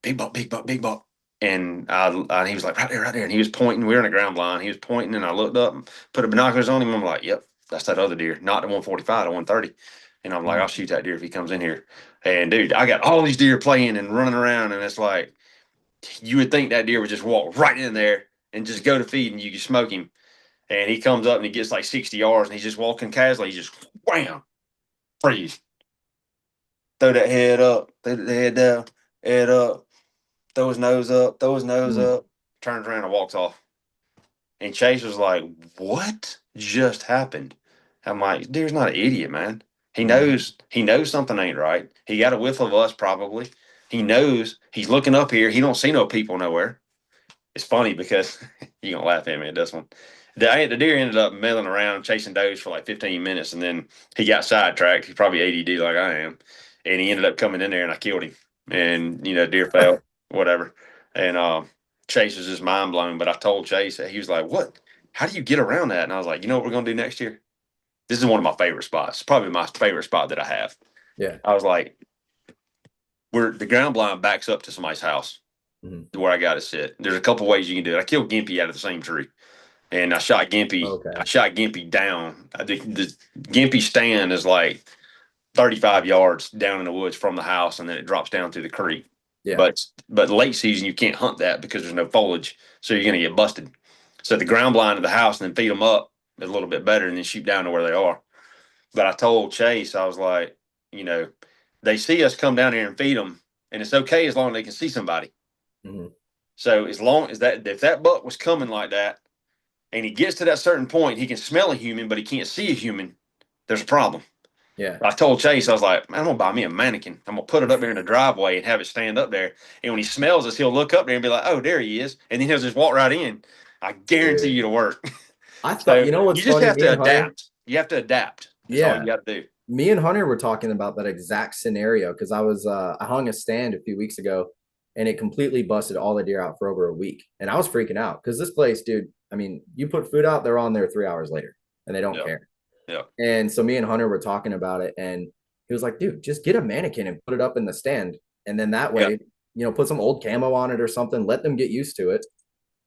big buck, big buck, big buck. And he was like, right there. And he was pointing. We were in a ground blind. He was pointing, and I looked up and put the binoculars on him. I'm like, yep, that's that other deer, not the 145, the 130. And I'm like, I'll shoot that deer if he comes in here. And dude, I got all these deer playing and running around, and it's like, you would think that deer would just walk right in there and just go to feed, and you can smoke him. And he comes up and he gets like 60 yards, and he's just walking casually. He just wham, freeze. Throw that head up, throw the head down, head up, throw his nose up, turns around and walks off. And Chase was like, what just happened? I'm like, deer's not an idiot, man. He knows something ain't right. He got a whiff of us probably. He knows he's looking up here. He don't see no people nowhere. It's funny because you're gonna laugh at me at this one. The deer ended up milling around chasing does for like 15 minutes, and then he got sidetracked. He's probably ADD like I am, and he ended up coming in there, and I killed him. And deer fell, whatever. And Chase was just mind blown. But I told Chase, he was like, "What? How do you get around that?" And I was like, "You know what we're gonna do next year? This is one of my favorite spots. Probably my favorite spot that I have." Yeah. I was like, the ground blind backs up to somebody's house to where I got to sit. There's a couple ways you can do it. I killed Gimpy out of the same tree. And I shot Gimpy. Okay. I shot Gimpy down. The Gimpy stand is like 35 yards down in the woods from the house, and then it drops down through the creek. Yeah. But late season you can't hunt that because there's no foliage, so you're going to get busted. So the ground blind of the house and then feed them up is a little bit better, and then shoot down to where they are. But I told Chase, I was like, they see us come down here and feed them, and it's okay as long as they can see somebody. Mm-hmm. So as long as if that buck was coming like that, and he gets to that certain point, he can smell a human, but he can't see a human, there's a problem. Yeah. I told Chase, I was like, man, I'm going to buy me a mannequin. I'm going to put it up there in the driveway and have it stand up there. And when he smells us, he'll look up there and be like, oh, there he is. And then he'll just walk right in. I guarantee you to work. I thought, what's you just funny? Have to adapt. You have to adapt. That's all you got to do. Me and Hunter were talking about that exact scenario because I hung a stand a few weeks ago, and it completely busted all the deer out for over a week. And I was freaking out because this place, dude, I mean, you put food out, they're on there 3 hours later, and they don't care. Yeah. And so me and Hunter were talking about it, and he was like, dude, just get a mannequin and put it up in the stand. And then that way, put some old camo on it or something, let them get used to it.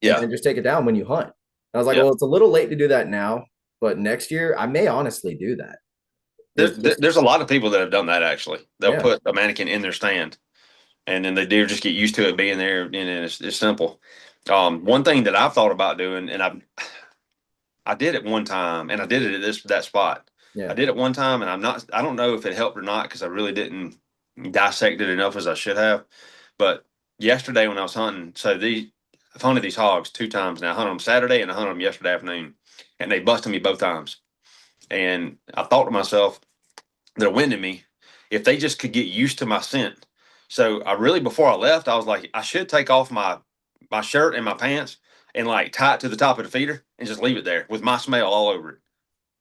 Yeah. And just take it down when you hunt. And I was like, well, it's a little late to do that now, but next year I may honestly do that. There's a lot of people that have done that, actually. They'll put a mannequin in their stand, and then the deer just get used to it being there, and it's simple. One thing that I've thought about doing, and I did it one time, and I did it at that spot. Yeah. I did it one time, and I don't know if it helped or not because I really didn't dissected enough as I should have. But yesterday when I was hunting, I've hunted these hogs 2 times now. I hunted them Saturday and I hunted them yesterday afternoon, and they busted me both times. And I thought to myself, they're winding me. If they just could get used to my scent. So I really, before I left, I was like, I should take off my shirt and my pants and like tie it to the top of the feeder and just leave it there with my smell all over it.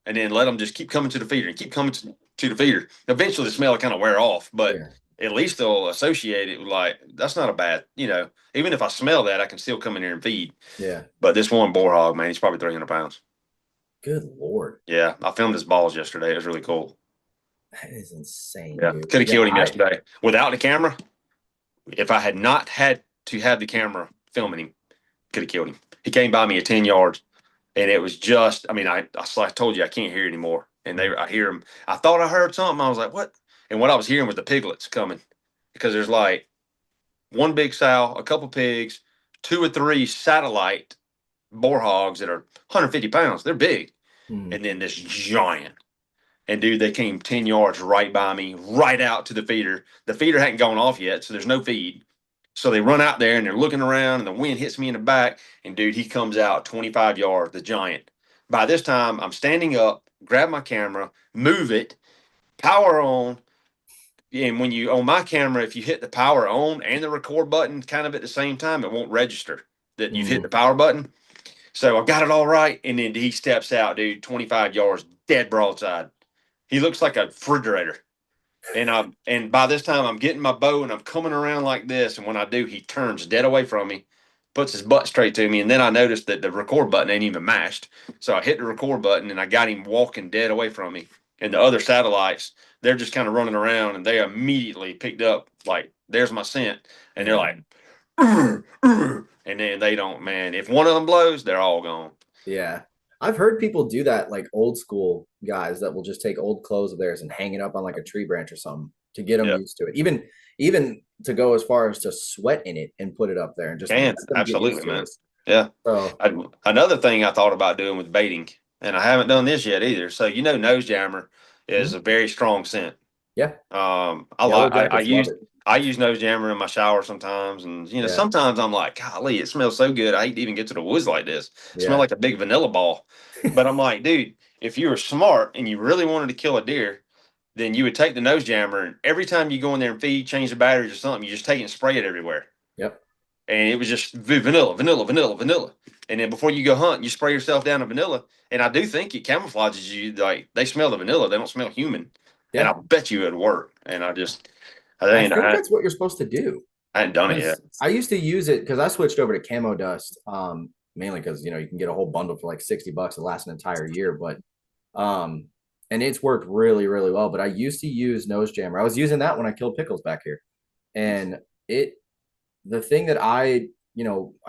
And then let them just keep coming to the feeder and keep coming to the feeder. Eventually the smell will kind of wear off, but at least they'll associate it with like, that's not a bad, even if I smell that, I can still come in here and feed. Yeah. But this one boar hog, man, he's probably 300 pounds. Good Lord. Yeah. I filmed his balls yesterday. It was really cool. That is insane. Yeah. Could have killed him yesterday without the camera. If I had not had to have the camera filming him, could have killed him. He came by me at 10 yards. And it was just, I told you I can't hear anymore. And I hear them. I thought I heard something. I was like, what? And what I was hearing was the piglets coming, because there's like one big sow, a couple pigs, 2 or 3 satellite boar hogs that are 150 pounds. They're big. And then this giant. And dude, they came 10 yards right by me, right out to the feeder. The feeder hadn't gone off yet, so there's no feed. So they run out there and they're looking around, and the wind hits me in the back. And dude, he comes out 25 yards, the giant. By this time, I'm standing up, grab my camera, move it, power on. And when you, on my camera, if you hit the power on and the record button kind of at the same time, it won't register that you've hit the power button. So I got it all right. And then he steps out, dude, 25 yards, dead broadside. He looks like a refrigerator. And by this time I'm getting my bow and I'm coming around like this. And when I do, he turns dead away from me, puts his butt straight to me. And then I noticed that the record button ain't even mashed. So I hit the record button and I got him walking dead away from me. And the other satellites, they're just kind of running around, and they immediately picked up, like, there's my scent. And they're like, "Urgh, urgh." And then they don't, man, if one of them blows, they're all gone. Yeah. I've heard people do that, like old school guys that will just take old clothes of theirs and hang it up on like a tree branch or something to get them used to it. Even to go as far as to sweat in it and put it up there and just absolutely, man. Yeah. So another thing I thought about doing with baiting, and I haven't done this yet either. So nose jammer is a very strong scent. Yeah. I use nose jammer in my shower sometimes, and sometimes I'm like, golly, it smells so good. I hate to even get to the woods like this. It smells like a big vanilla ball. But I'm like, dude, if you were smart and you really wanted to kill a deer, then you would take the nose jammer, and every time you go in there and feed, change the batteries or something, you just take it and spray it everywhere. Yep. And it was just vanilla, vanilla, vanilla, vanilla. And then before you go hunt, you spray yourself down to vanilla. And I do think it camouflages you. Like, they smell the vanilla, they don't smell human. Yeah. And I bet you it'd work. And I think that's what you're supposed to do. I hadn't done it yet. I used to use it because I switched over to camo dust, mainly because you can get a whole bundle for like $60 that lasts an entire year. But and it's worked really, really well. But I used to use nose jammer. I was using that when I killed pickles back here. And the thing that I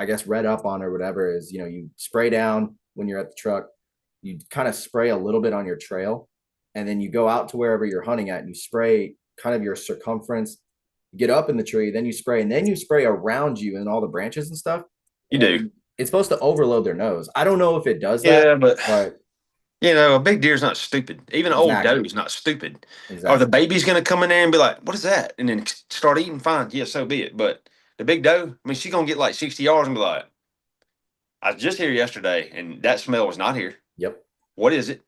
guess read up on or whatever is, you spray down when you're at the truck, you kind of spray a little bit on your trail, and then you go out to wherever you're hunting at and you spray kind of your circumference, get up in the tree, then you spray, and then you spray around you and all the branches and stuff. You do. It's supposed to overload their nose. I don't know if it does that. Yeah, but a big deer's not stupid. Even an old doe's not stupid. Exactly. Are the babies going to come in there and be like, what is that? And then start eating? Fine. Yeah, so be it. But the big doe, she's going to get like 60 yards and be like, I was just here yesterday and that smell was not here. Yep. What is it?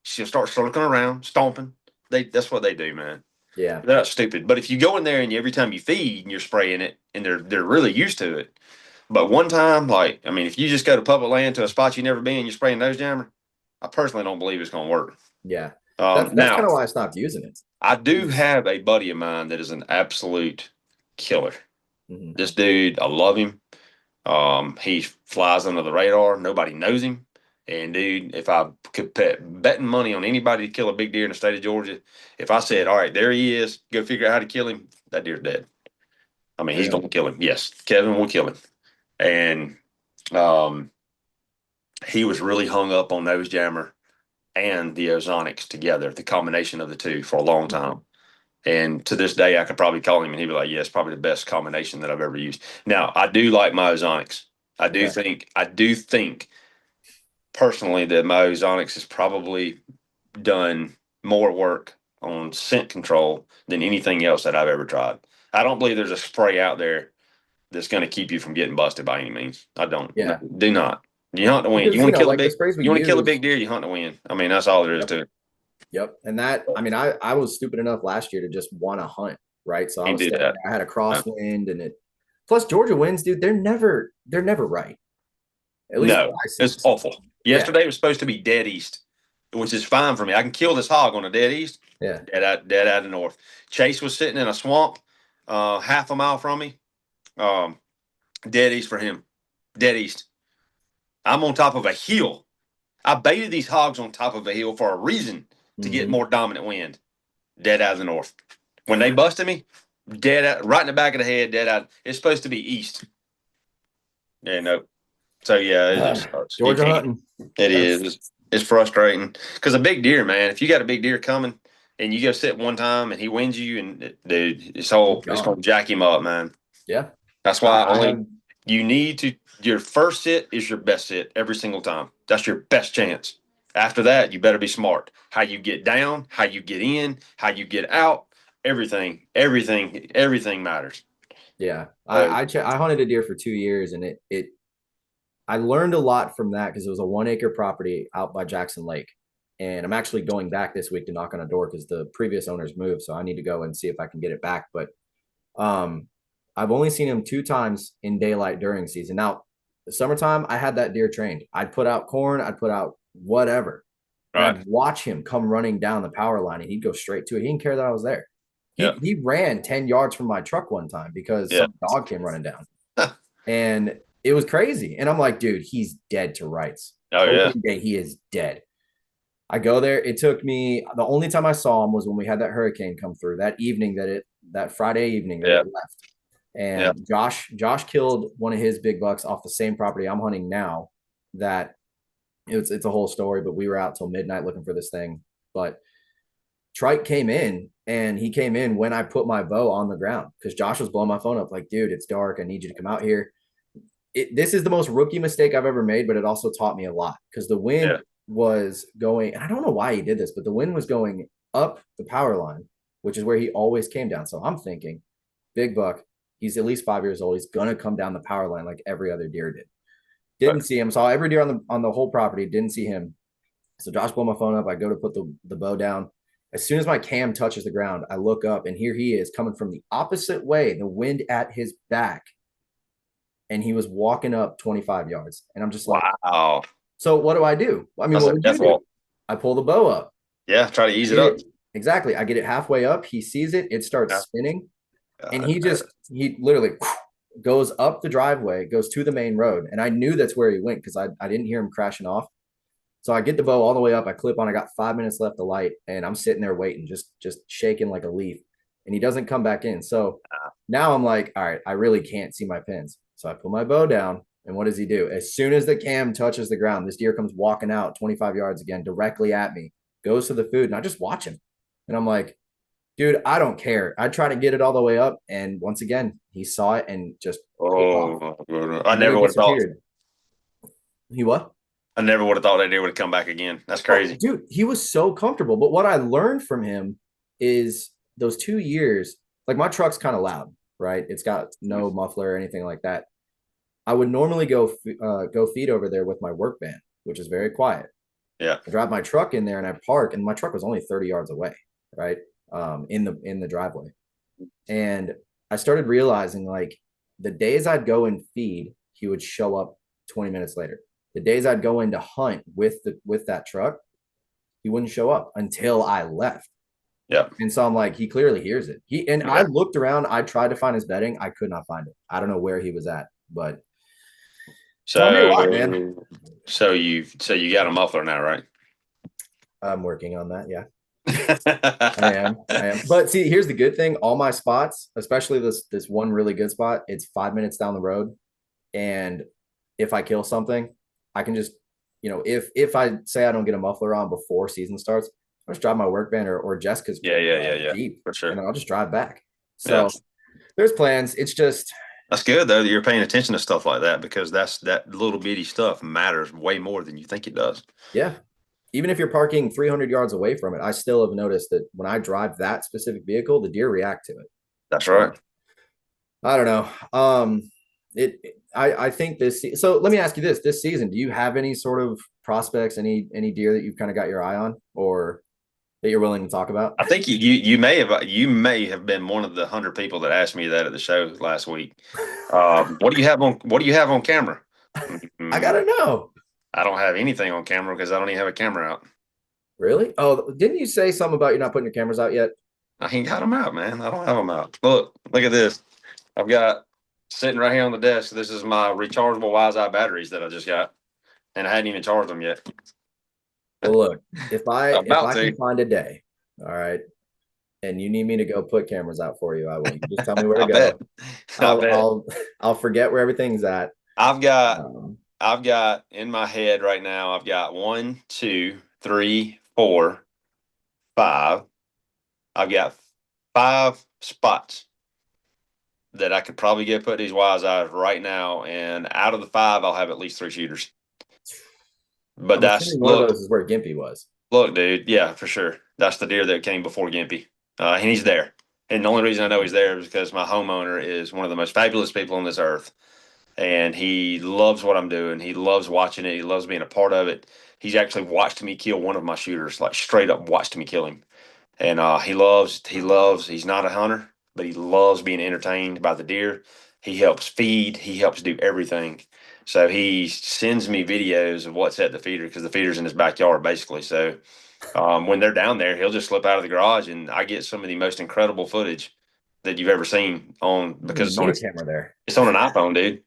She'll start looking around, stomping. That's what they do, man. Yeah. They're not stupid. But if you go in there and every time you feed and you're spraying it and they're really used to it. But one time, if you just go to public land to a spot you've never been and you're spraying nose jammer, I personally don't believe it's going to work. Yeah. That's kind of why I stopped using it. I do have a buddy of mine that is an absolute killer. Mm-hmm. This dude, I love him. He flies under the radar. Nobody knows him. And dude, if I could bet betting money on anybody to kill a big deer in the state of Georgia, if I said, all right, there he is, go figure out how to kill him, that deer's dead. He's going to kill him. Yes, Kevin will kill him. And he was really hung up on nose jammer and the ozonics together, the combination of the two, for a long time. And to this day, I could probably call him and he'd be like, yeah, it's probably the best combination that I've ever used. Now, I do like my ozonics. I do think personally that my ozonics has probably done more work on scent control than anything else that I've ever tried. I don't believe there's a spray out there that's going to keep you from getting busted by any means. I don't. Yeah. No, do not. You hunt to win. Because, You want to kill like a the big. sprays we You want to kill a use. big deer. You hunt to win. I mean, that's all there is to it. Yep. And that, I mean, I was stupid enough last year to just want to hunt, right? So I was standing there, I had a crosswind and it, plus Georgia winds, dude, they're never right. At least No, it's awful. Yesterday it was supposed to be dead east, which is fine for me. I can kill this hog on a dead east. Yeah. Dead out of the north. Chase was sitting in a swamp, half a mile from me. Dead east for him. Dead east. I'm on top of a hill. I baited these hogs on top of a hill for a reason to get more dominant wind. Dead out of the north. When they busted me, dead out, right in the back of the head, dead out. It's supposed to be east. Yeah, no. So yeah, it just starts. Georgia hunting. It is. It's frustrating because a big deer, man. If you got a big deer coming and you go sit one time and he wins you, and dude, it's going to jack him up, man. Yeah. That's why you need to. Your first sit is your best sit every single time. That's your best chance. After that, you better be smart. How you get down, how you get in, how you get out. Everything matters. Yeah, I hunted a deer for 2 years, and I learned a lot from that because it was a 1-acre property out by Jackson Lake, and I'm actually going back this week to knock on a door because the previous owners moved, so I need to go and see if I can get it back. But I've only seen him 2 times in daylight during season. Now, the summertime, I had that deer trained. I'd put out corn, I'd put out whatever, and I'd watch him come running down the power line, and he'd go straight to it. He didn't care that I was there. He ran 10 yards from my truck one time because some dog came running down. And it was crazy. And I'm like, dude, he's dead to rights. Opening day, he is dead. I go there. It took me, the only time I saw him was when we had that hurricane come through that evening, that Friday evening that it left. And Josh killed one of his big bucks off the same property I'm hunting now. That it's a whole story, but we were out till midnight looking for this thing. But Trike came in, and he came in when I put my bow on the ground because Josh was blowing my phone up like, dude, it's dark. I need you to come out here. This is the most rookie mistake I've ever made, but it also taught me a lot because the wind was going, and I don't know why he did this, but the wind was going up the power line, which is where he always came down. So I'm thinking, big buck, he's at least 5 years old. He's going to come down the power line like every other deer did. Didn't see him. Saw every deer on the whole property. Didn't see him. So Josh blew my phone up. I go to put the bow down. As soon as my cam touches the ground, I look up, and here he is coming from the opposite way, the wind at his back. And he was walking up 25 yards. And I'm just like, wow. So what do? I mean, what would you do? I pull the bow up. Yeah, try to ease it up. Exactly. I get it halfway up. He sees it. It starts spinning. And he literally goes up the driveway, goes to the main road. And I knew that's where he went because I didn't hear him crashing off. So I get the bow all the way up. I clip on. I got 5 minutes left to light, and I'm sitting there waiting, just shaking like a leaf. And he doesn't come back in. So now I'm like, all right, I really can't see my pins. So I put my bow down, and what does he do? As soon as the cam touches the ground, this deer comes walking out 25 yards again, directly at me, goes to the food, and I just watch him. And I'm like, dude, I don't care. I try to get it all the way up, and once again, he saw it and just I never would have thought. He what? I never would have thought that deer would have come back again. That's crazy. Dude, he was so comfortable. But what I learned from him is those 2 years, like my truck's kind of loud, right? It's got no muffler or anything like that. I would normally go feed over there with my work van, which is very quiet. Yeah. I drive my truck in there and I park, and my truck was only 30 yards away, right? In the driveway. And I started realizing, like, the days I'd go and feed, he would show up 20 minutes later. The days I'd go in to hunt with that truck, he wouldn't show up until I left. Yeah. And so I'm like, he clearly hears it. I looked around, I tried to find his bedding. I could not find it. I don't know where he was at, but so man. So you got a muffler now, right? I'm working on that, yeah. I am. But see, here's the good thing. All my spots, especially this one really good spot, it's 5 minutes down the road. And if I kill something, I can just, if I say I don't get a muffler on before season starts, I'll just drive my work van or Jessica's Jeep, for sure. And I'll just drive back. So there's plans. It's just, that's good though that you're paying attention to stuff like that, because that little bitty stuff matters way more than you think it does. Yeah. even if you're parking 300 yards away from it, I still have noticed that when I drive that specific vehicle, the deer react to it. That's right. So, I don't know. I think so let me ask you this season, do you have any sort of prospects, any deer that you've kind of got your eye on or that you're willing to talk about? I think you may have been one of the 100 people that asked me that at the show last week. What do you have on camera? I gotta know. I don't have anything on camera because I don't even have a camera out. Really? Oh, didn't you say something about you're not putting your cameras out yet? I ain't got them out, man. I don't have them out. Look at this. I've got sitting right here on the desk. This is my rechargeable Wise Eye batteries that I just got, and I hadn't even charged them yet. Well, look, if I to. can find a day, all right, and you need me to go put cameras out for you, I will. You just tell me where to go. I'll forget where everything's at. I've got in my head right now, I've got 1, 2, 3, 4, 5. I've got 5 spots that I could probably get put these Wise Eyes right now, and out of the 5, I'll have at least 3 shooters. But that's one of those is where Gimpy was. Look, dude, yeah, for sure. That's the deer that came before Gimpy, and he's there. And the only reason I know he's there is because my homeowner is one of the most fabulous people on this earth, and he loves what I'm doing. He loves watching it. He loves being a part of it. He's actually watched me kill one of my shooters, like straight up watched me kill him. And he's not a hunter, but he loves being entertained by the deer. He helps feed, he helps do everything. So he sends me videos of what's at the feeder because the feeder's in his backyard basically. So when they're down there, he'll just slip out of the garage and I get some of the most incredible footage that you've ever seen because it's on a camera there. It's on an iPhone, dude.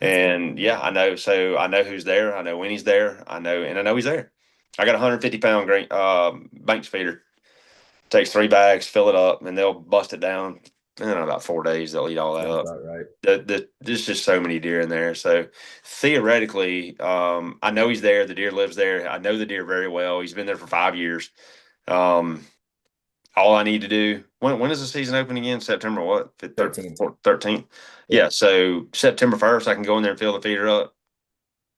And yeah, I know. So I know who's there. I know when he's there. I know he's there. I got a 150-pound Banks feeder. Takes 3 bags, fill it up, and they'll bust it down. In about 4 days, they'll eat all that up. Right. There's just so many deer in there. So theoretically, I know he's there. The deer lives there. I know the deer very well. He's been there for 5 years. All I need to do, when is the season open again? September what? 13th. Yeah. So September 1st, I can go in there and fill the feeder up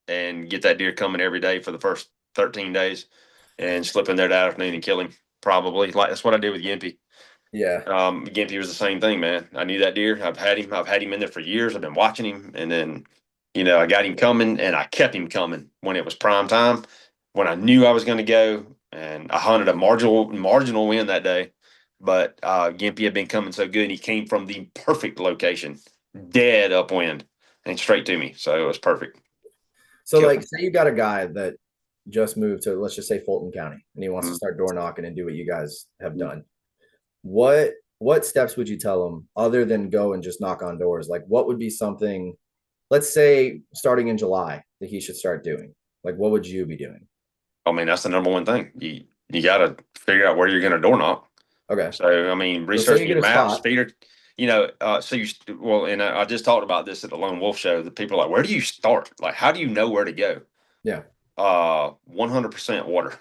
and get that deer coming every day for the first 13 days and slip in there that afternoon and kill him. Probably that's what I did with Gimpy. Yeah. Gimpy was the same thing, man. I knew that deer. I've had him in there for years. I've been watching him, and then, I got him coming, and I kept him coming when it was prime time. When I knew I was going to go, and I hunted a marginal win that day, but Gimpy had been coming so good, and he came from the perfect location, dead upwind, and straight to me. So it was perfect. So, say you got a guy that just moved to, let's just say, Fulton County, and he wants to start door knocking and do what you guys have done. What steps would you tell him other than go and just knock on doors? Like, what would be something, let's say, starting in July that he should start doing? Like, what would you be doing? I mean, that's the number one thing. You got to figure out where you're going to door knock. Okay. So, I mean, research your maps, feeder. And I just talked about this at the Lone Wolf show. That people are like, where do you start? Like, how do you know where to go? Yeah. 100% water.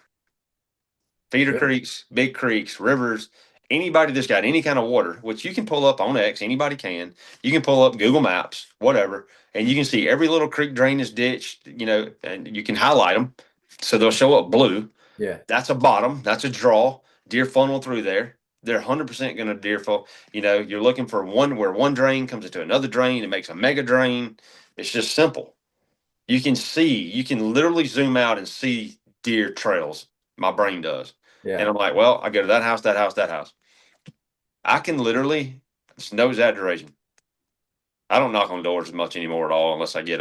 Feeder creeks, big creeks, rivers, anybody that's got any kind of water, which you can pull up on X, anybody can. You can pull up Google Maps, whatever, and you can see every little creek, drainage ditch, and you can highlight them so they'll show up blue. Yeah. That's a bottom. That's a draw. Deer funnel through there. They're 100% going to deer funnel. You're looking for where one drain comes into another drain. It makes a mega drain. It's just simple. You can literally zoom out and see deer trails. My brain does. Yeah. And I'm like, well, I go to that house, that house, that house. I can literally, it's no exaggeration. I don't knock on doors as much anymore at all unless I get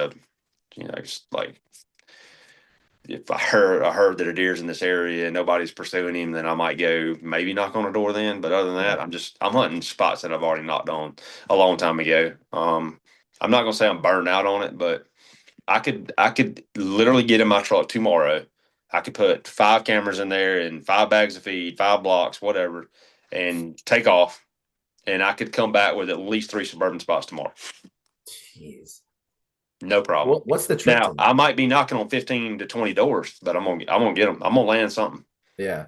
just like, if I heard that a deer's in this area and nobody's pursuing him, then I might go maybe knock on a door then. But other than that, I'm hunting spots that I've already knocked on a long time ago. I'm not going to say I'm burned out on it, but I could literally get in my truck tomorrow. I could put 5 cameras in there and 5 bags of feed, 5 blocks, whatever, and take off. And I could come back with at least 3 Suburban spots tomorrow. Jeez. No problem. What's the trick? Now, I might be knocking on 15 to 20 doors, but I'm gonna get them. I'm gonna land something. Yeah.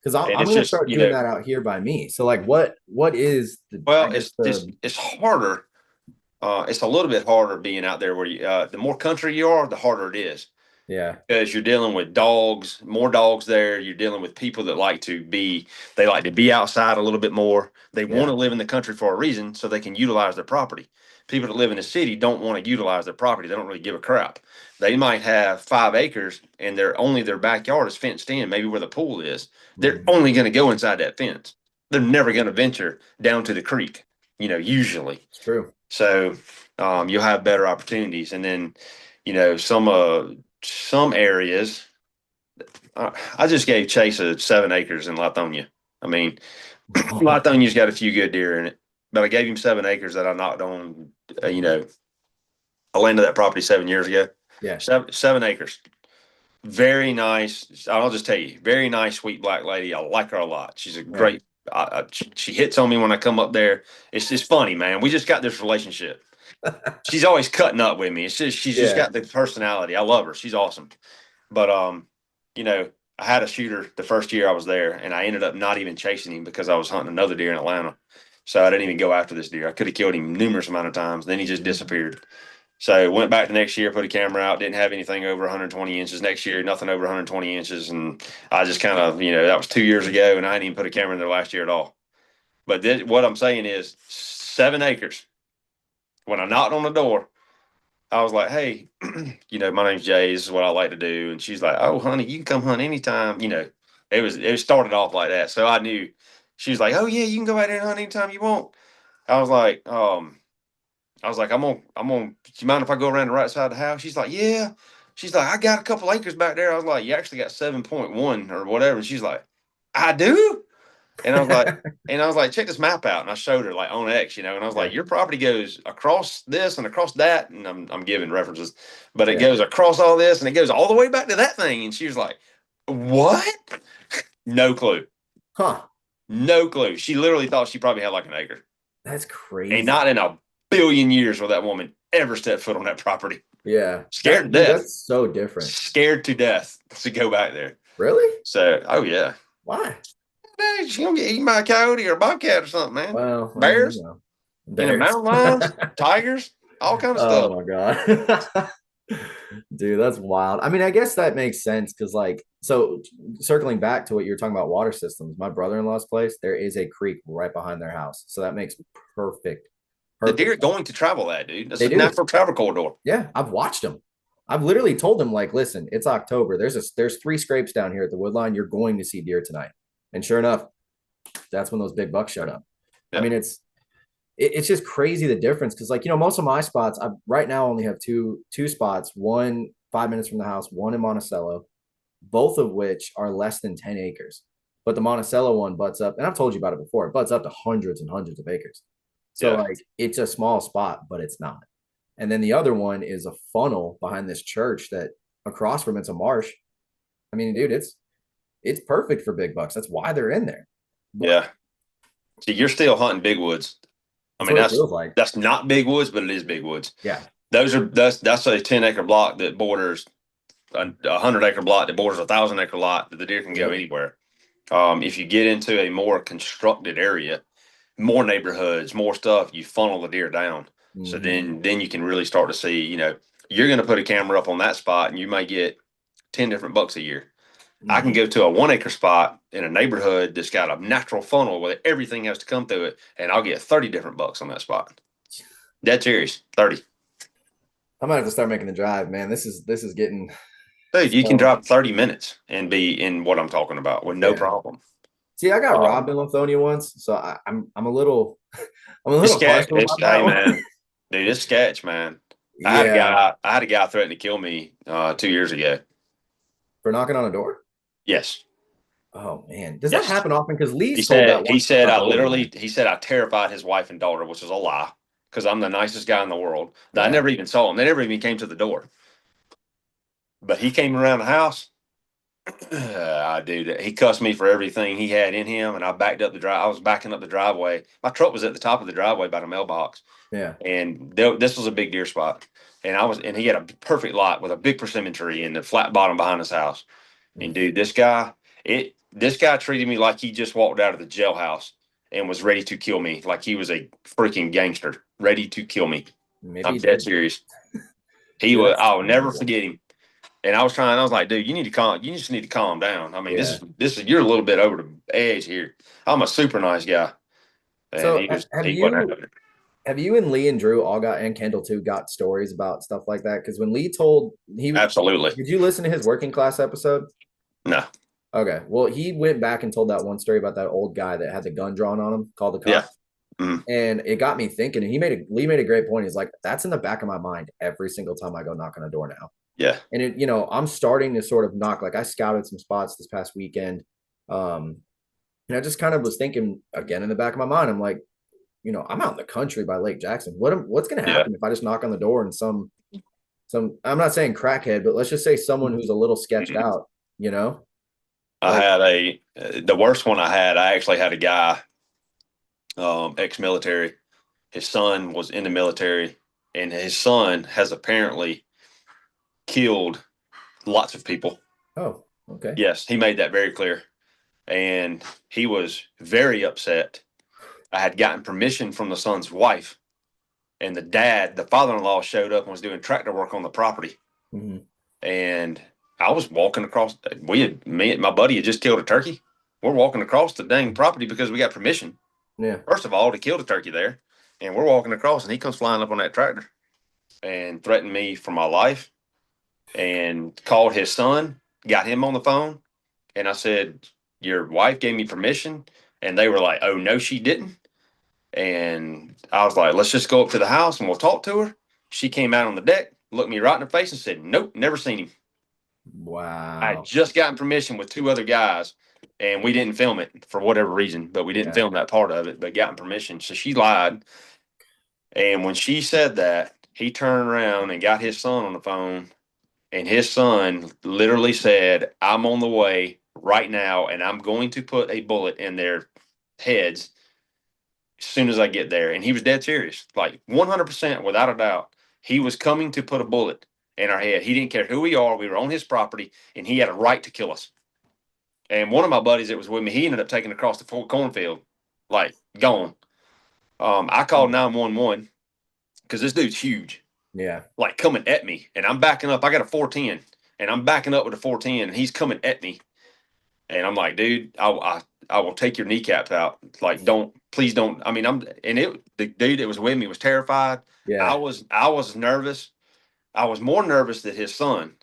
Because I'm going to start doing that out here by me. So, like, what is the? Well, it's harder. It's a little bit harder being out there where the more country you are, the harder it is. Yeah. Because you're dealing with dogs, more dogs there. You're dealing with people that they like to be outside a little bit more. They want to live in the country for a reason so they can utilize their property. People that live in the city don't want to utilize their property. They don't really give a crap. They might have 5 acres and their backyard is fenced in, maybe where the pool is. They're only going to go inside that fence. They're never going to venture down to the creek, usually. It's true. So you'll have better opportunities. And then, some areas, I just gave Chase 7 acres in Lithonia. I mean, Lithonia's got a few good deer in it, but I gave him 7 acres that I knocked on, I landed that property 7 years ago. Yeah. 7 acres. Very nice. I'll just tell you, very nice, sweet black lady. I like her a lot. She's a great, she hits on me when I come up there. It's just funny, man. We just got this relationship. She's always cutting up with me. It's just, she's just got the personality. I love her. She's awesome. But, I had a shooter the first year I was there, and I ended up not even chasing him because I was hunting another deer in Atlanta. So I didn't even go after this deer. I could have killed him numerous amount of times. Then he just disappeared. So went back the next year, put a camera out, didn't have anything over 120 inches. Next year, nothing over 120 inches. And I just kind of, that was 2 years ago, and I didn't even put a camera in there last year at all. But what I'm saying is 7 acres. When I knocked on the door, I was like, hey, my name's Jay. This is what I like to do. And she's like, oh, honey, you can come hunt anytime. It started off like that. So I knew. She was like, oh, yeah, you can go out there and hunt anytime you want. I was like, I'm gonna, do you mind if I go around the right side of the house? She's like, yeah. She's like, I got a couple acres back there. I was like, you actually got 7.1 or whatever. And she's like, I do? And I was like, check this map out. And I showed her like on X, and I was like, your property goes across this and across that. And I'm giving references, but it goes across all this and it goes all the way back to that thing. And she was like, what? No clue. Huh. No clue. She literally thought she probably had like an acre. That's crazy. And not in a billion years will that woman ever step foot on that property. Yeah. Scared to death. That's so different. Scared to death to go back there. Really? So, oh yeah. Why? She's gonna get eaten by a coyote or a bobcat or something, man. Well, bears, bears. Mountain lions, tigers, all kinds of stuff. Oh my god. Dude, that's wild. I mean, I guess that makes sense because, so circling back to what you were talking about, water systems, my brother-in-law's place, there is a creek right behind their house. So that makes perfect. The deer are going to travel that, dude. That's a natural travel corridor. Yeah, I've watched them. I've literally told them, listen, it's October. There's 3 scrapes down here at the woodline. You're going to see deer tonight. And sure enough, that's when those big bucks showed up. Yeah. I mean, it's just crazy the difference because, most of my spots, I right now only have two spots, one 5 minutes from the house, one in Monticello, both of which are less than 10 acres. But the Monticello one butts up, and I've told you about it before, it butts up to hundreds and hundreds of acres. So, it's a small spot, but it's not. And then the other one is a funnel behind this church that across from it's a marsh. I mean, dude, it's perfect for big bucks. That's why they're in there. But, yeah. See, you're still hunting big woods. I mean, that's not big woods, but it is big woods. Yeah. That's a 10-acre block that borders a 100-acre block that borders a 1,000-acre lot that the deer can go anywhere. If you get into a more constructed area, more neighborhoods, more stuff, you funnel the deer down. Mm-hmm. So then you can really start to see, you're going to put a camera up on that spot and you might get 10 different bucks a year. Mm-hmm. I can go to a 1-acre spot in a neighborhood that's got a natural funnel where everything has to come through it, and I'll get 30 different bucks on that spot. Dead serious, 30. I might have to start making the drive, man. This is getting. Dude, you can drive 30 minutes and be in what I'm talking about with no problem. See, I got robbed in Lithonia once, so I'm a little sketch. Hey, man, dude, it's sketch, man. I had a guy threaten to kill me 2 years ago for knocking on a door. Yes. Oh man, does that happen often? Because Lee he said I terrified his wife and daughter, which was a lie because I'm the nicest guy in the world. I never even saw him. They never even came to the door. But he came around the house. Dude, he cussed me for everything he had in him, and I backed up the drive. I was backing up the driveway. My truck was at the top of the driveway by the mailbox. Yeah. And this was a big deer spot, and he had a perfect lot with a big persimmon tree and the flat bottom behind his house. And dude, this guy treated me like he just walked out of the jailhouse and was ready to kill me, like he was a freaking gangster, ready to kill me. I'm dead serious. He was. I'll never forget him. And I was like, dude, you just need to calm down. I mean, Yeah. this is, you're a little bit over the edge here. I'm a super nice guy. And So have he wasn't you having it. have you and Lee and Drew all got, and Kendall too, got stories about stuff like that? Because when Lee told Absolutely. did you listen to his working class episode? No. Okay. Well, he went back and told that one story about that old guy that had the gun drawn on him, called the Yeah. cops. Mm. And it got me thinking. And Lee made a great point. He's like, that's in the back of my mind every single time I go knock on a door now. Yeah. And I'm starting to sort of knock. Like I scouted some spots this past weekend. And I just kind of was thinking again in the back of my mind, I'm like, I'm out in the country by Lake Jackson. What's going to Yeah. happen if I just knock on the door and some, I'm not saying crackhead, but let's just say someone who's a little sketched out, I Like, had the worst one I actually had a guy, ex-military. His son was in the military, and his son has apparently killed lots of people. oh, okay. Yes, he made that very clear. And he was very upset. I had gotten permission from the son's wife, and the father-in-law, showed up and was doing tractor work on the property. Mm-hmm. And I was walking across. Me and my buddy had just killed a turkey. We're walking across the dang property because we got permission. Yeah. First of all, to kill the turkey there, and we're walking across, and he comes flying up on that tractor and threatened me for my life, and called his son, got him on the phone, and I said, "Your wife gave me permission," and they were like, "Oh no, she didn't." And I was like, "Let's just go up to the house and we'll talk to her." She came out on the deck, looked me right in the face, and said, "Nope, never seen him." I had Wow. just gotten permission with two other guys, and we didn't film it for whatever reason, but we didn't Yeah. film that part of it, but gotten permission. So she lied. And when she said that, he turned around and got his son on the phone, and his son literally said, "I'm on the way right now, and I'm going to put a bullet in their heads as soon as I get there." And he was dead serious, like 100% without a doubt. He was coming to put a bullet in our head. He didn't care who we are. We were on his property, and he had a right to kill us. And one of my buddies that was with me, he ended up taking across the full cornfield, like gone. I called 911 because this dude's huge, Yeah. like coming at me, and I'm backing up. I got a 410, and I'm backing up with a 410, and he's coming at me, and I'm like, dude, I will take your kneecaps out. Like, please don't. I mean, the dude that was with me was terrified. Yeah. I was nervous. I was more nervous that his son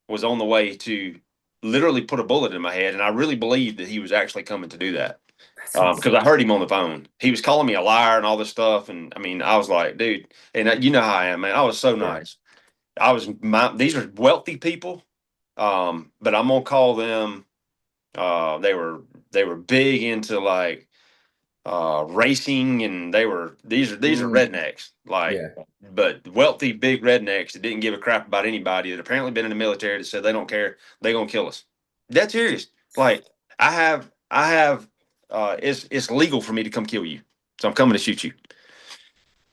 was on the way to literally put a bullet in my head, and I really believed that he was actually coming to do that. Because I heard him on the phone. He was calling me a liar and all this stuff, and I mean, I was like, dude, and you know how I am, man. I was so nice. These are wealthy people, but I'm gonna call them. They were big into like racing, and these are rednecks, like, Yeah. but wealthy big rednecks that didn't give a crap about anybody, that apparently been in the military, that said they don't care, they gonna kill us. That's serious. Like, I have it's legal for me to come kill you, so I'm coming to shoot you.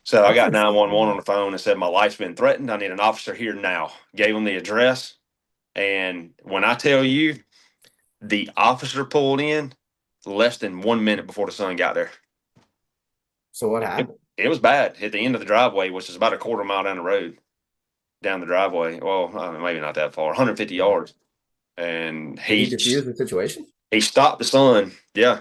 So I That's got insane, 911 on man. the phone and said, my life's been threatened, I need an officer here now. Gave them the address, and when I tell you, the officer pulled in less than 1 minute before the sun got there. So what It, happened? it was bad at the end of the driveway, which is about a quarter mile down the road, down the driveway. Well, I mean, maybe not that far, 150 Yeah. yards. And Did he defuse the situation? he stopped the sun. Yeah.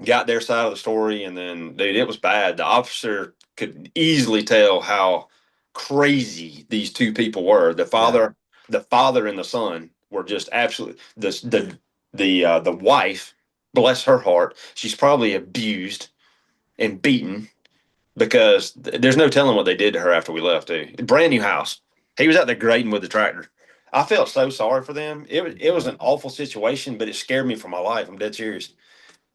Got their side of the story. And then, dude, it was bad. The officer could easily tell how crazy these two people were. Yeah. The father and the son were just absolutely the wife, bless her heart, she's probably abused and beaten, because there's no telling what they did to her after we left, too. Brand new house. He was out there grading with the tractor. I felt so sorry for them. It was an awful situation, but it scared me for my life. I'm dead serious.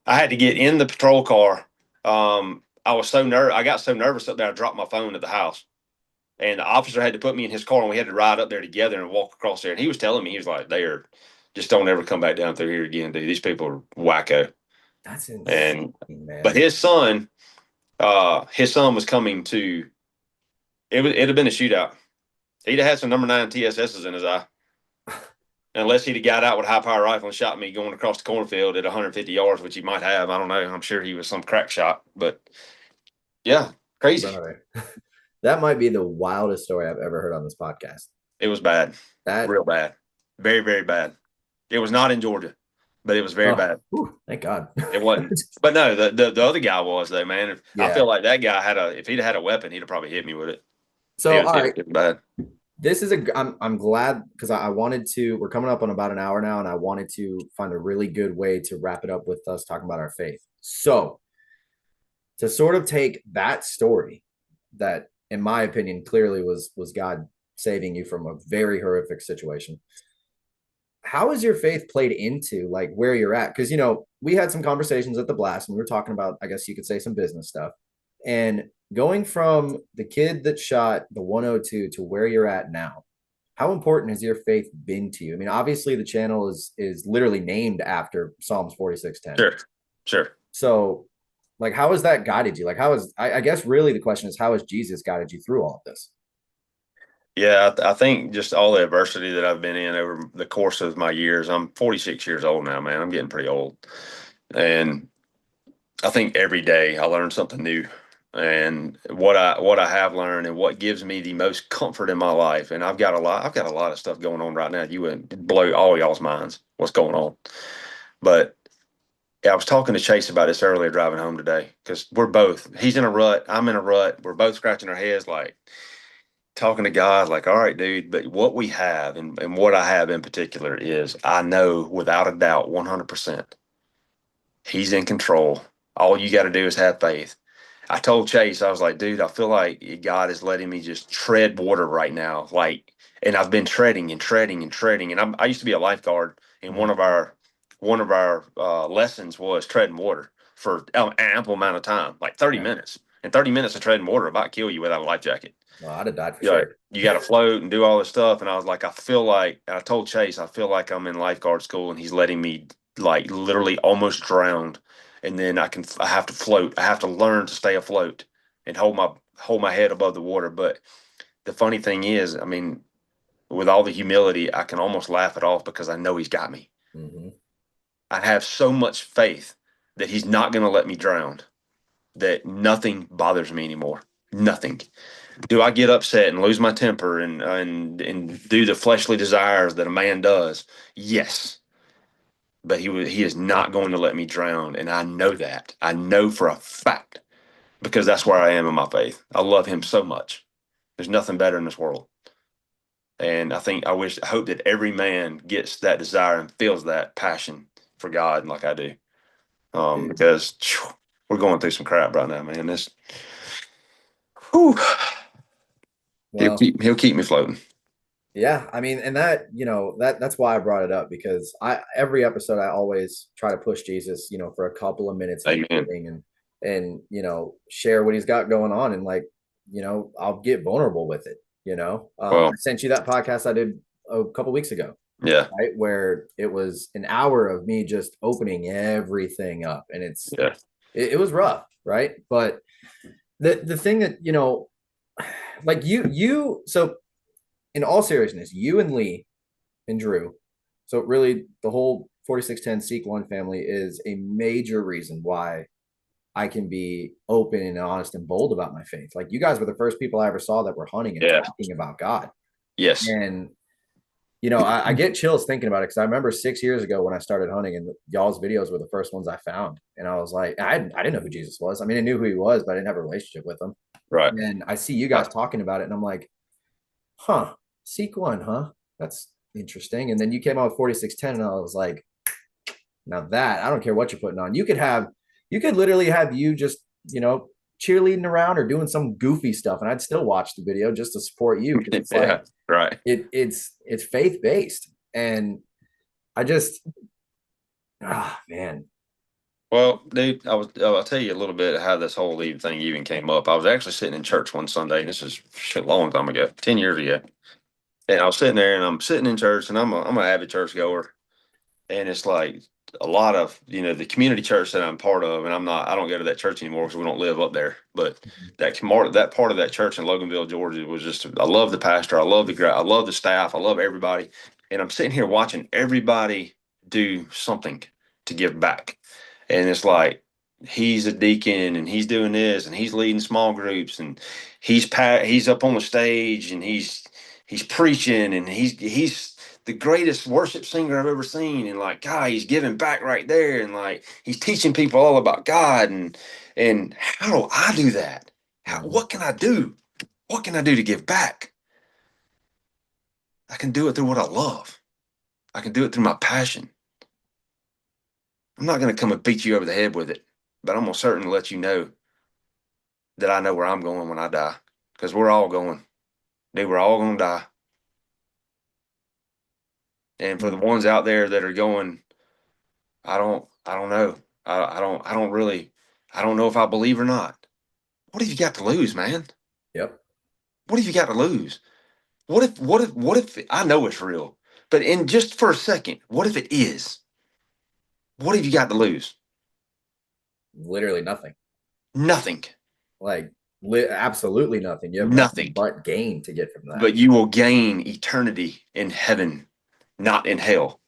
I had to get in the patrol car. I was so nervous. I got so nervous up there, I dropped my phone at the house. And the officer had to put me in his car, and we had to ride up there together and walk across there. And he was telling me, he was like, just don't ever come back down through here again, dude. These people are wacko. That's And, insane, man. but his son was coming to, it'd have been a shootout. He'd have had some number 9 TSSs in his eye. Unless he'd have got out with a high power rifle and shot me going across the cornfield at 150 yards, which he might have. I don't know. I'm sure he was some crack shot, but yeah, crazy. Brother. That might be the wildest story I've ever heard on this podcast. It was bad. Real bad. Very, very bad. It was not in Georgia, but it was very bad. Whew, thank God. It wasn't. But no, the other guy was though, man. I feel like that guy if he'd had a weapon, he'd have probably hit me with it. So all right, bad. This is I'm glad because I wanted to. We're coming up on about an hour now, and I wanted to find a really good way to wrap it up with us talking about our faith. So to sort of take that story, that in my opinion clearly was God saving you from a very horrific situation. How has your faith played into like where you're at? Because, you know, we had some conversations at the blast and we were talking about, I guess you could say, some business stuff. And going from the kid that shot the 102 to where you're at now, how important has your faith been to you? I mean, obviously the channel is literally named after Psalms 46:10. Sure. So like, how has that guided you? Like, I guess really the question is, how has Jesus guided you through all of this? Yeah, I think just all the adversity that I've been in over the course of my years. I'm 46 years old now, man. I'm getting pretty old. And I think every day I learn something new. And what I have learned and what gives me the most comfort in my life, and I've got a lot of stuff going on right now. You would blow all y'all's minds what's going on. But I was talking to Chase about this earlier driving home today because he's in a rut, I'm in a rut. We're both scratching our heads like talking to God, like, all right, dude, but what we have and what I have in particular is I know without a doubt 100% he's in control. All you got to do is have faith. I told Chase, I was like, dude, I feel like God is letting me just tread water right now. Like, and I've been treading and treading and treading. And I used to be a lifeguard, and one of our lessons was treading water for an ample amount of time, like 30 minutes. And 30 minutes of treading water about kill you without a life jacket. Well, I'd have died for sure. You got to float and do all this stuff. And I was like, I told Chase, I feel like I'm in lifeguard school, and he's letting me like literally almost drowned. And then I have to float. I have to learn to stay afloat and hold my head above the water. But the funny thing is, I mean, with all the humility, I can almost laugh it off because I know he's got me. Mm-hmm. I have so much faith that he's not going to let me drown, that nothing bothers me anymore. Nothing. Do I get upset and lose my temper and do the fleshly desires that a man does? Yes. But he is not going to let me drown, and I know that. I know for a fact because that's where I am in my faith. I love him so much. There's nothing better in this world. And I hope that every man gets that desire and feels that passion for God like I do. Because we're going through some crap right now, man. Whew. Well, he'll keep me floating. Yeah, I mean, and that, you know, that's why I brought it up, because every episode I always try to push Jesus, you know, for a couple of minutes and you know, share what he's got going on, and like, you know, I'll get vulnerable with it, you know. I sent you that podcast I did a couple weeks ago. Yeah. Right, where it was an hour of me just opening everything up, and it was rough, right? But the thing that, you know, like so in all seriousness, you and Lee and Drew, so really the whole 4610 Seek One family is a major reason why I can be open and honest and bold about my faith. Like, you guys were the first people I ever saw that were hunting and talking about God. Yes. And, you know, I get chills thinking about it, because I remember 6 years ago when I started hunting, and y'all's videos were the first ones I found. And I was like, I didn't know who Jesus was. I mean, I knew who he was, but I didn't have a relationship with him. Right. And I see you guys talking about it, and I'm like, huh, Seek One, huh? That's interesting. And then you came out with 4610, and I was like, now that, I don't care what you're putting on. You could literally have you just, you know, cheerleading around or doing some goofy stuff, and I'd still watch the video just to support you. It's like, right. It's faith-based. And I just, man. Well, dude, I'll tell you a little bit how this whole leave thing even came up. I was actually sitting in church one Sunday, and this is a long time ago, 10 years ago. And I was sitting there, and I'm sitting in church, and I'm an avid church goer. And it's like a lot of, you know, the community church that I'm part of, and I don't go to that church anymore because we don't live up there. But that part of that church in Loganville, Georgia was just, I love the pastor. I love the staff. I love everybody. And I'm sitting here watching everybody do something to give back. And it's like, he's a deacon, and he's doing this, and he's leading small groups, and he's up on the stage, and he's he's preaching and he's the greatest worship singer I've ever seen. And like, God, he's giving back right there. And like, he's teaching people all about God. And how do I do that? What can I do? What can I do to give back? I can do it through what I love. I can do it through my passion. I'm not going to come and beat you over the head with it, but I'm going to certainly let you know that I know where I'm going when I die, because we're all going. Dude, we're all going to die. And for the ones out there that are going, I don't know. I don't know if I believe or not. What have you got to lose, man? Yep. What have you got to lose? What if I know it's real, but in just for a second, what if it is? What have you got to lose? Literally nothing. Nothing. Like absolutely nothing. You have Nothing but gain to get from that. But you will gain eternity in heaven, not in hell.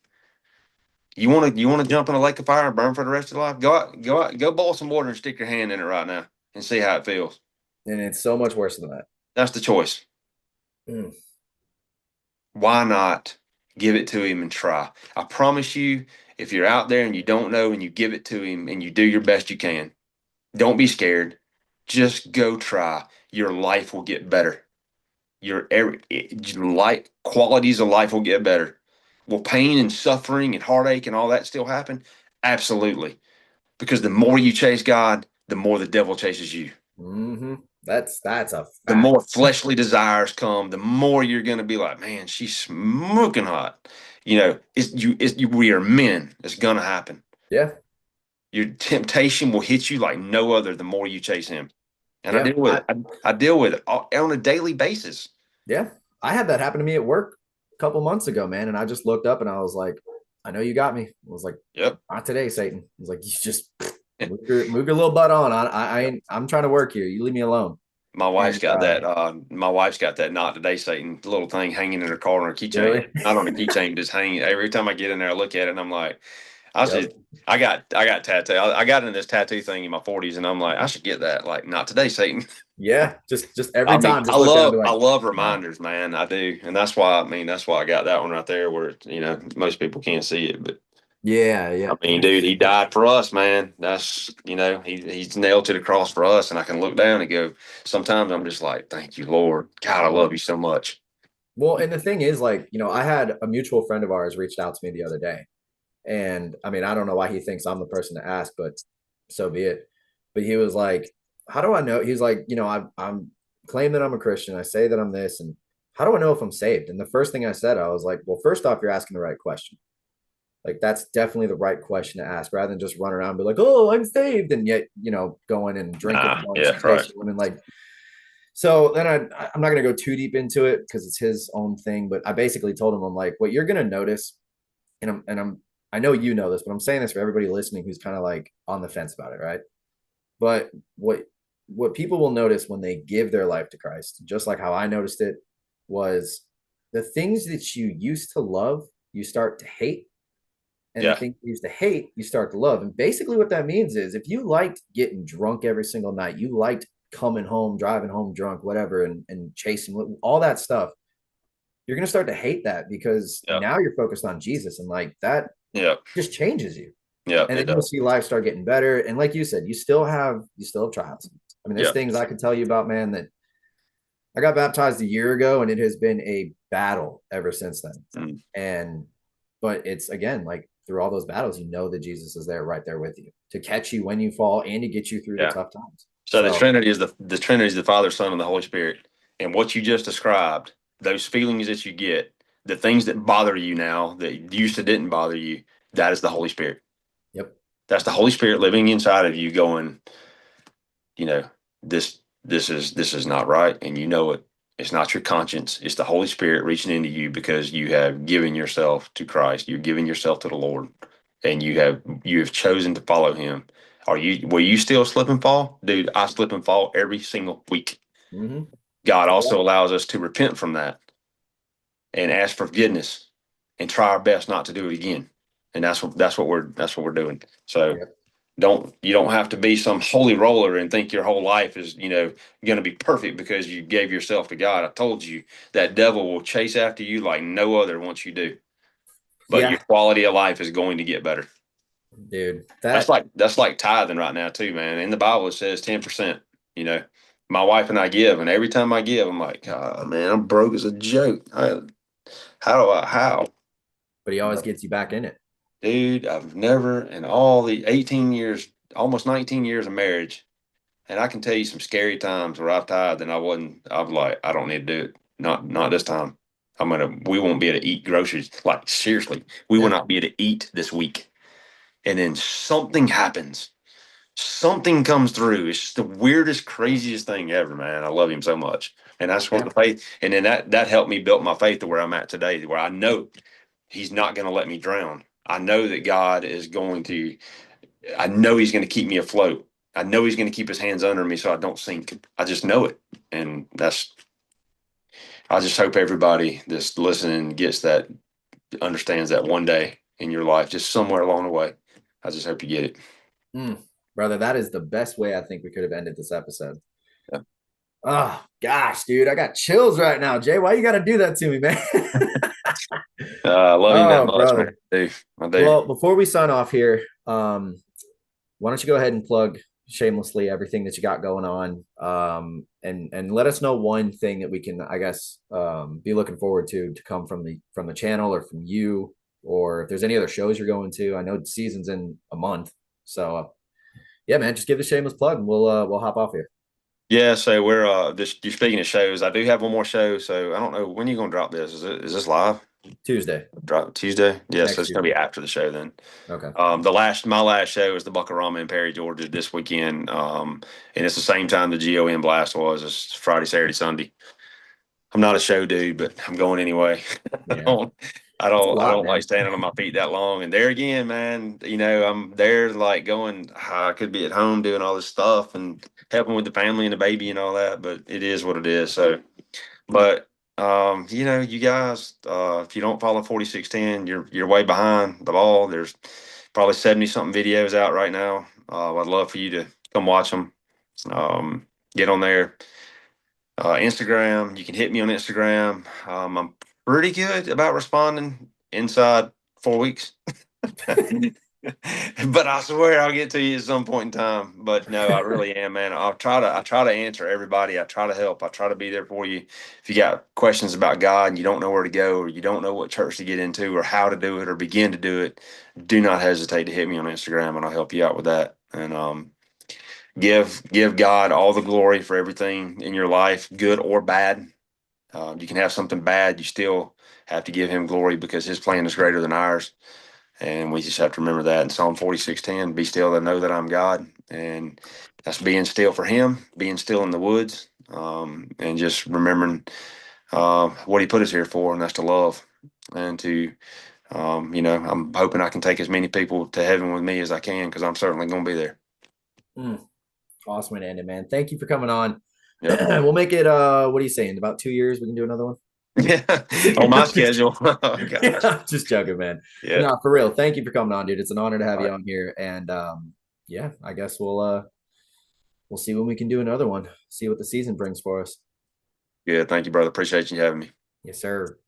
You want to jump in a lake of fire and burn for the rest of your life? Go boil some water and stick your hand in it right now and see how it feels. And it's so much worse than that. That's the choice. Why not give it to him and try? I promise you, if you're out there and you don't know and you give it to him and you do your best you can, don't be scared. Just go try. Your life will get better. Your life qualities of life will get better. Will pain and suffering and heartache and all that still happen? Absolutely. Because the more you chase God, the more the devil chases you. Mm-hmm. That's a fact. The more fleshly desires come, the more you're going to be like, man, she's smoking hot. You know, we are men. It's going to happen. Yeah. Your temptation will hit you like no other the more you chase him. And yeah, I deal with it. I deal with it on a daily basis. Yeah. I had that happen to me at work a couple months ago, man. And I just looked up and I was like, I know you got me. I was like, yep. Not today, Satan. I was like, you just move your little butt on. I'm trying to work here. You leave me alone. My wife's got that. My wife's got that "not today, Satan" little thing hanging in her car on her keychain. Really? Not on the keychain, just hanging. Every time I get in there, I look at it, and I'm like, I got tattoo. I got into this tattoo thing in my 40s, and I'm like, I should get that. Like, not today, Satan. Yeah, just every time. Just I like, love reminders, man. I do, and that's why I got that one right there, where most people can't see it, but. Yeah. I mean, dude, he died for us, man. That's, he's nailed to the cross for us. And I can look down and go, sometimes I'm just like, thank you, Lord. God, I love you so much. Well, and the thing is, like, I had a mutual friend of ours reached out to me the other day. And I mean, I don't know why he thinks I'm the person to ask, but so be it. But he was like, how do I know? He's like, I'm claim that I'm a Christian. I say that I'm this. And how do I know if I'm saved? And the first thing I said, I was like, well, first off, you're asking the right question. Like, that's definitely the right question to ask, rather than just run around and be like, oh, I'm saved. And yet, going and drinking a bunch and chasing women. Like, so then I'm not going to go too deep into it because it's his own thing. But I basically told him, I'm like, what you're going to notice, I know you know this, but I'm saying this for everybody listening who's kind of like on the fence about it, right? But what people will notice when they give their life to Christ, just like how I noticed it, was the things that you used to love, you start to hate. And the things you used to hate, you start to love. And basically what that means is if you liked getting drunk every single night, you liked coming home, driving home drunk, whatever, and chasing all that stuff, you're going to start to hate that because now you're focused on Jesus, and like that just changes you. Yeah. And then you'll see life start getting better. And like you said, you still have trials. I mean, there's things I can tell you about, man, that I got baptized a year ago and it has been a battle ever since then. But it's, again, like through all those battles, that Jesus is there right there with you to catch you when you fall and to get you through the tough times. So the Trinity is the Father, Son, and the Holy Spirit. And what you just described, those feelings that you get, the things that bother you now that used to didn't bother you, that is the Holy Spirit. Yep. That's the Holy Spirit living inside of you going, this is not right. And it. It's not your conscience. It's the Holy Spirit reaching into you because you have given yourself to Christ. You're giving yourself to the Lord, and you have chosen to follow Him. Will you still slip and fall? Dude, I slip and fall every single week. Mm-hmm. God also allows us to repent from that and ask forgiveness and try our best not to do it again. And that's what we're doing. So You don't have to be some holy roller and think your whole life is, going to be perfect because you gave yourself to God. I told you that devil will chase after you like no other once you do. But your Yeah, quality of life is going to get better. dude. That's like tithing right now too, man. In the Bible it says 10%. You know, my wife and I give, and every time I give, I'm like, oh, man, I'm broke as a joke. How? But he always gets you back in it. Dude, I've never in all the 18 years, almost 19 years of marriage, and I can tell you some scary times where I've tithed and I'm like, I don't need to do it. Not this time. We won't be able to eat groceries. Like, seriously, we will Yeah. not be able to eat this week. And then something happens. Something comes through. It's just the weirdest, craziest thing ever, man. I love him so much. And that's what Yeah. the faith, and then that helped me build my faith to where I'm at today, where I know he's not going to let me drown. I know that God is going to, I know he's going to keep me afloat. I know he's going to keep his hands under me so I don't sink. I just know it. And I just hope everybody that's listening gets that, understands that one day in your life, just somewhere along the way. I just hope you get it. Brother, that is the best way I think we could have ended this episode. Yeah. Oh gosh, dude, I got chills right now. Jay, why you got to do that to me, man? I love him that Oh, much, man. brother. I do. Well, before we sign off here, why don't you go ahead and plug shamelessly everything that you got going on, and let us know one thing that we can, I guess, be looking forward to come from the channel or from you, or if there's any other shows you're going to. I know the season's in a month, so yeah, man, just give the shameless plug and we'll hop off here. Yeah, so we're you're speaking of shows. I do have one more show, so I don't know when you're gonna drop this. Is this live? Tuesday. Drop Tuesday? Yeah, so Next it's gonna be Tuesday. after the show then. Okay. My last show is the Buckarama in Perry, Georgia this weekend. And it's the same time the GON blast was. It's Friday, Saturday, Sunday. I'm not a show dude, but I'm going anyway. I Yeah. don't, It's a I lot, don't like man. standing on my feet that long. And there again, man, I'm there like going, I could be at home doing all this stuff and helping with the family and the baby and all that, but it is what it is. So, but you guys, if you don't follow 4610, you're way behind the ball. There's probably 70 something videos out right now. I'd love for you to come watch them. Get on there. Instagram, you can hit me on Instagram. I'm pretty good about responding inside 4 weeks. But I swear I'll get to you at some point in time. But no, I really am, man. I try to answer everybody. I try to help. I try to be there for you. If you got questions about God and you don't know where to go, or you don't know what church to get into, or how to do it, or begin to do it, do not hesitate to hit me on Instagram and I'll help you out with that. And give God all the glory for everything in your life, good or bad. You can have something bad, you still have to give him glory because his plan is greater than ours. And we just have to remember that in Psalm 46:10, be still and know that I'm God. And that's being still for him, being still in the woods, and just remembering what he put us here for, and that's to love. And to, I'm hoping I can take as many people to heaven with me as I can, because I'm certainly going to be there. Awesome way to end it, man. Thank you for coming on. Yep. We'll make it, what are you saying? About 2 years, we can do another one? Yeah, on my schedule. Oh, gosh. Just joking, man. But Yeah. no, for real. Thank you for coming on, dude. It's an honor to have All you right. on here. And yeah, I guess we'll see when we can do another one. See what the season brings for us. Good. Thank you, brother. Appreciate you having me. Yes, sir.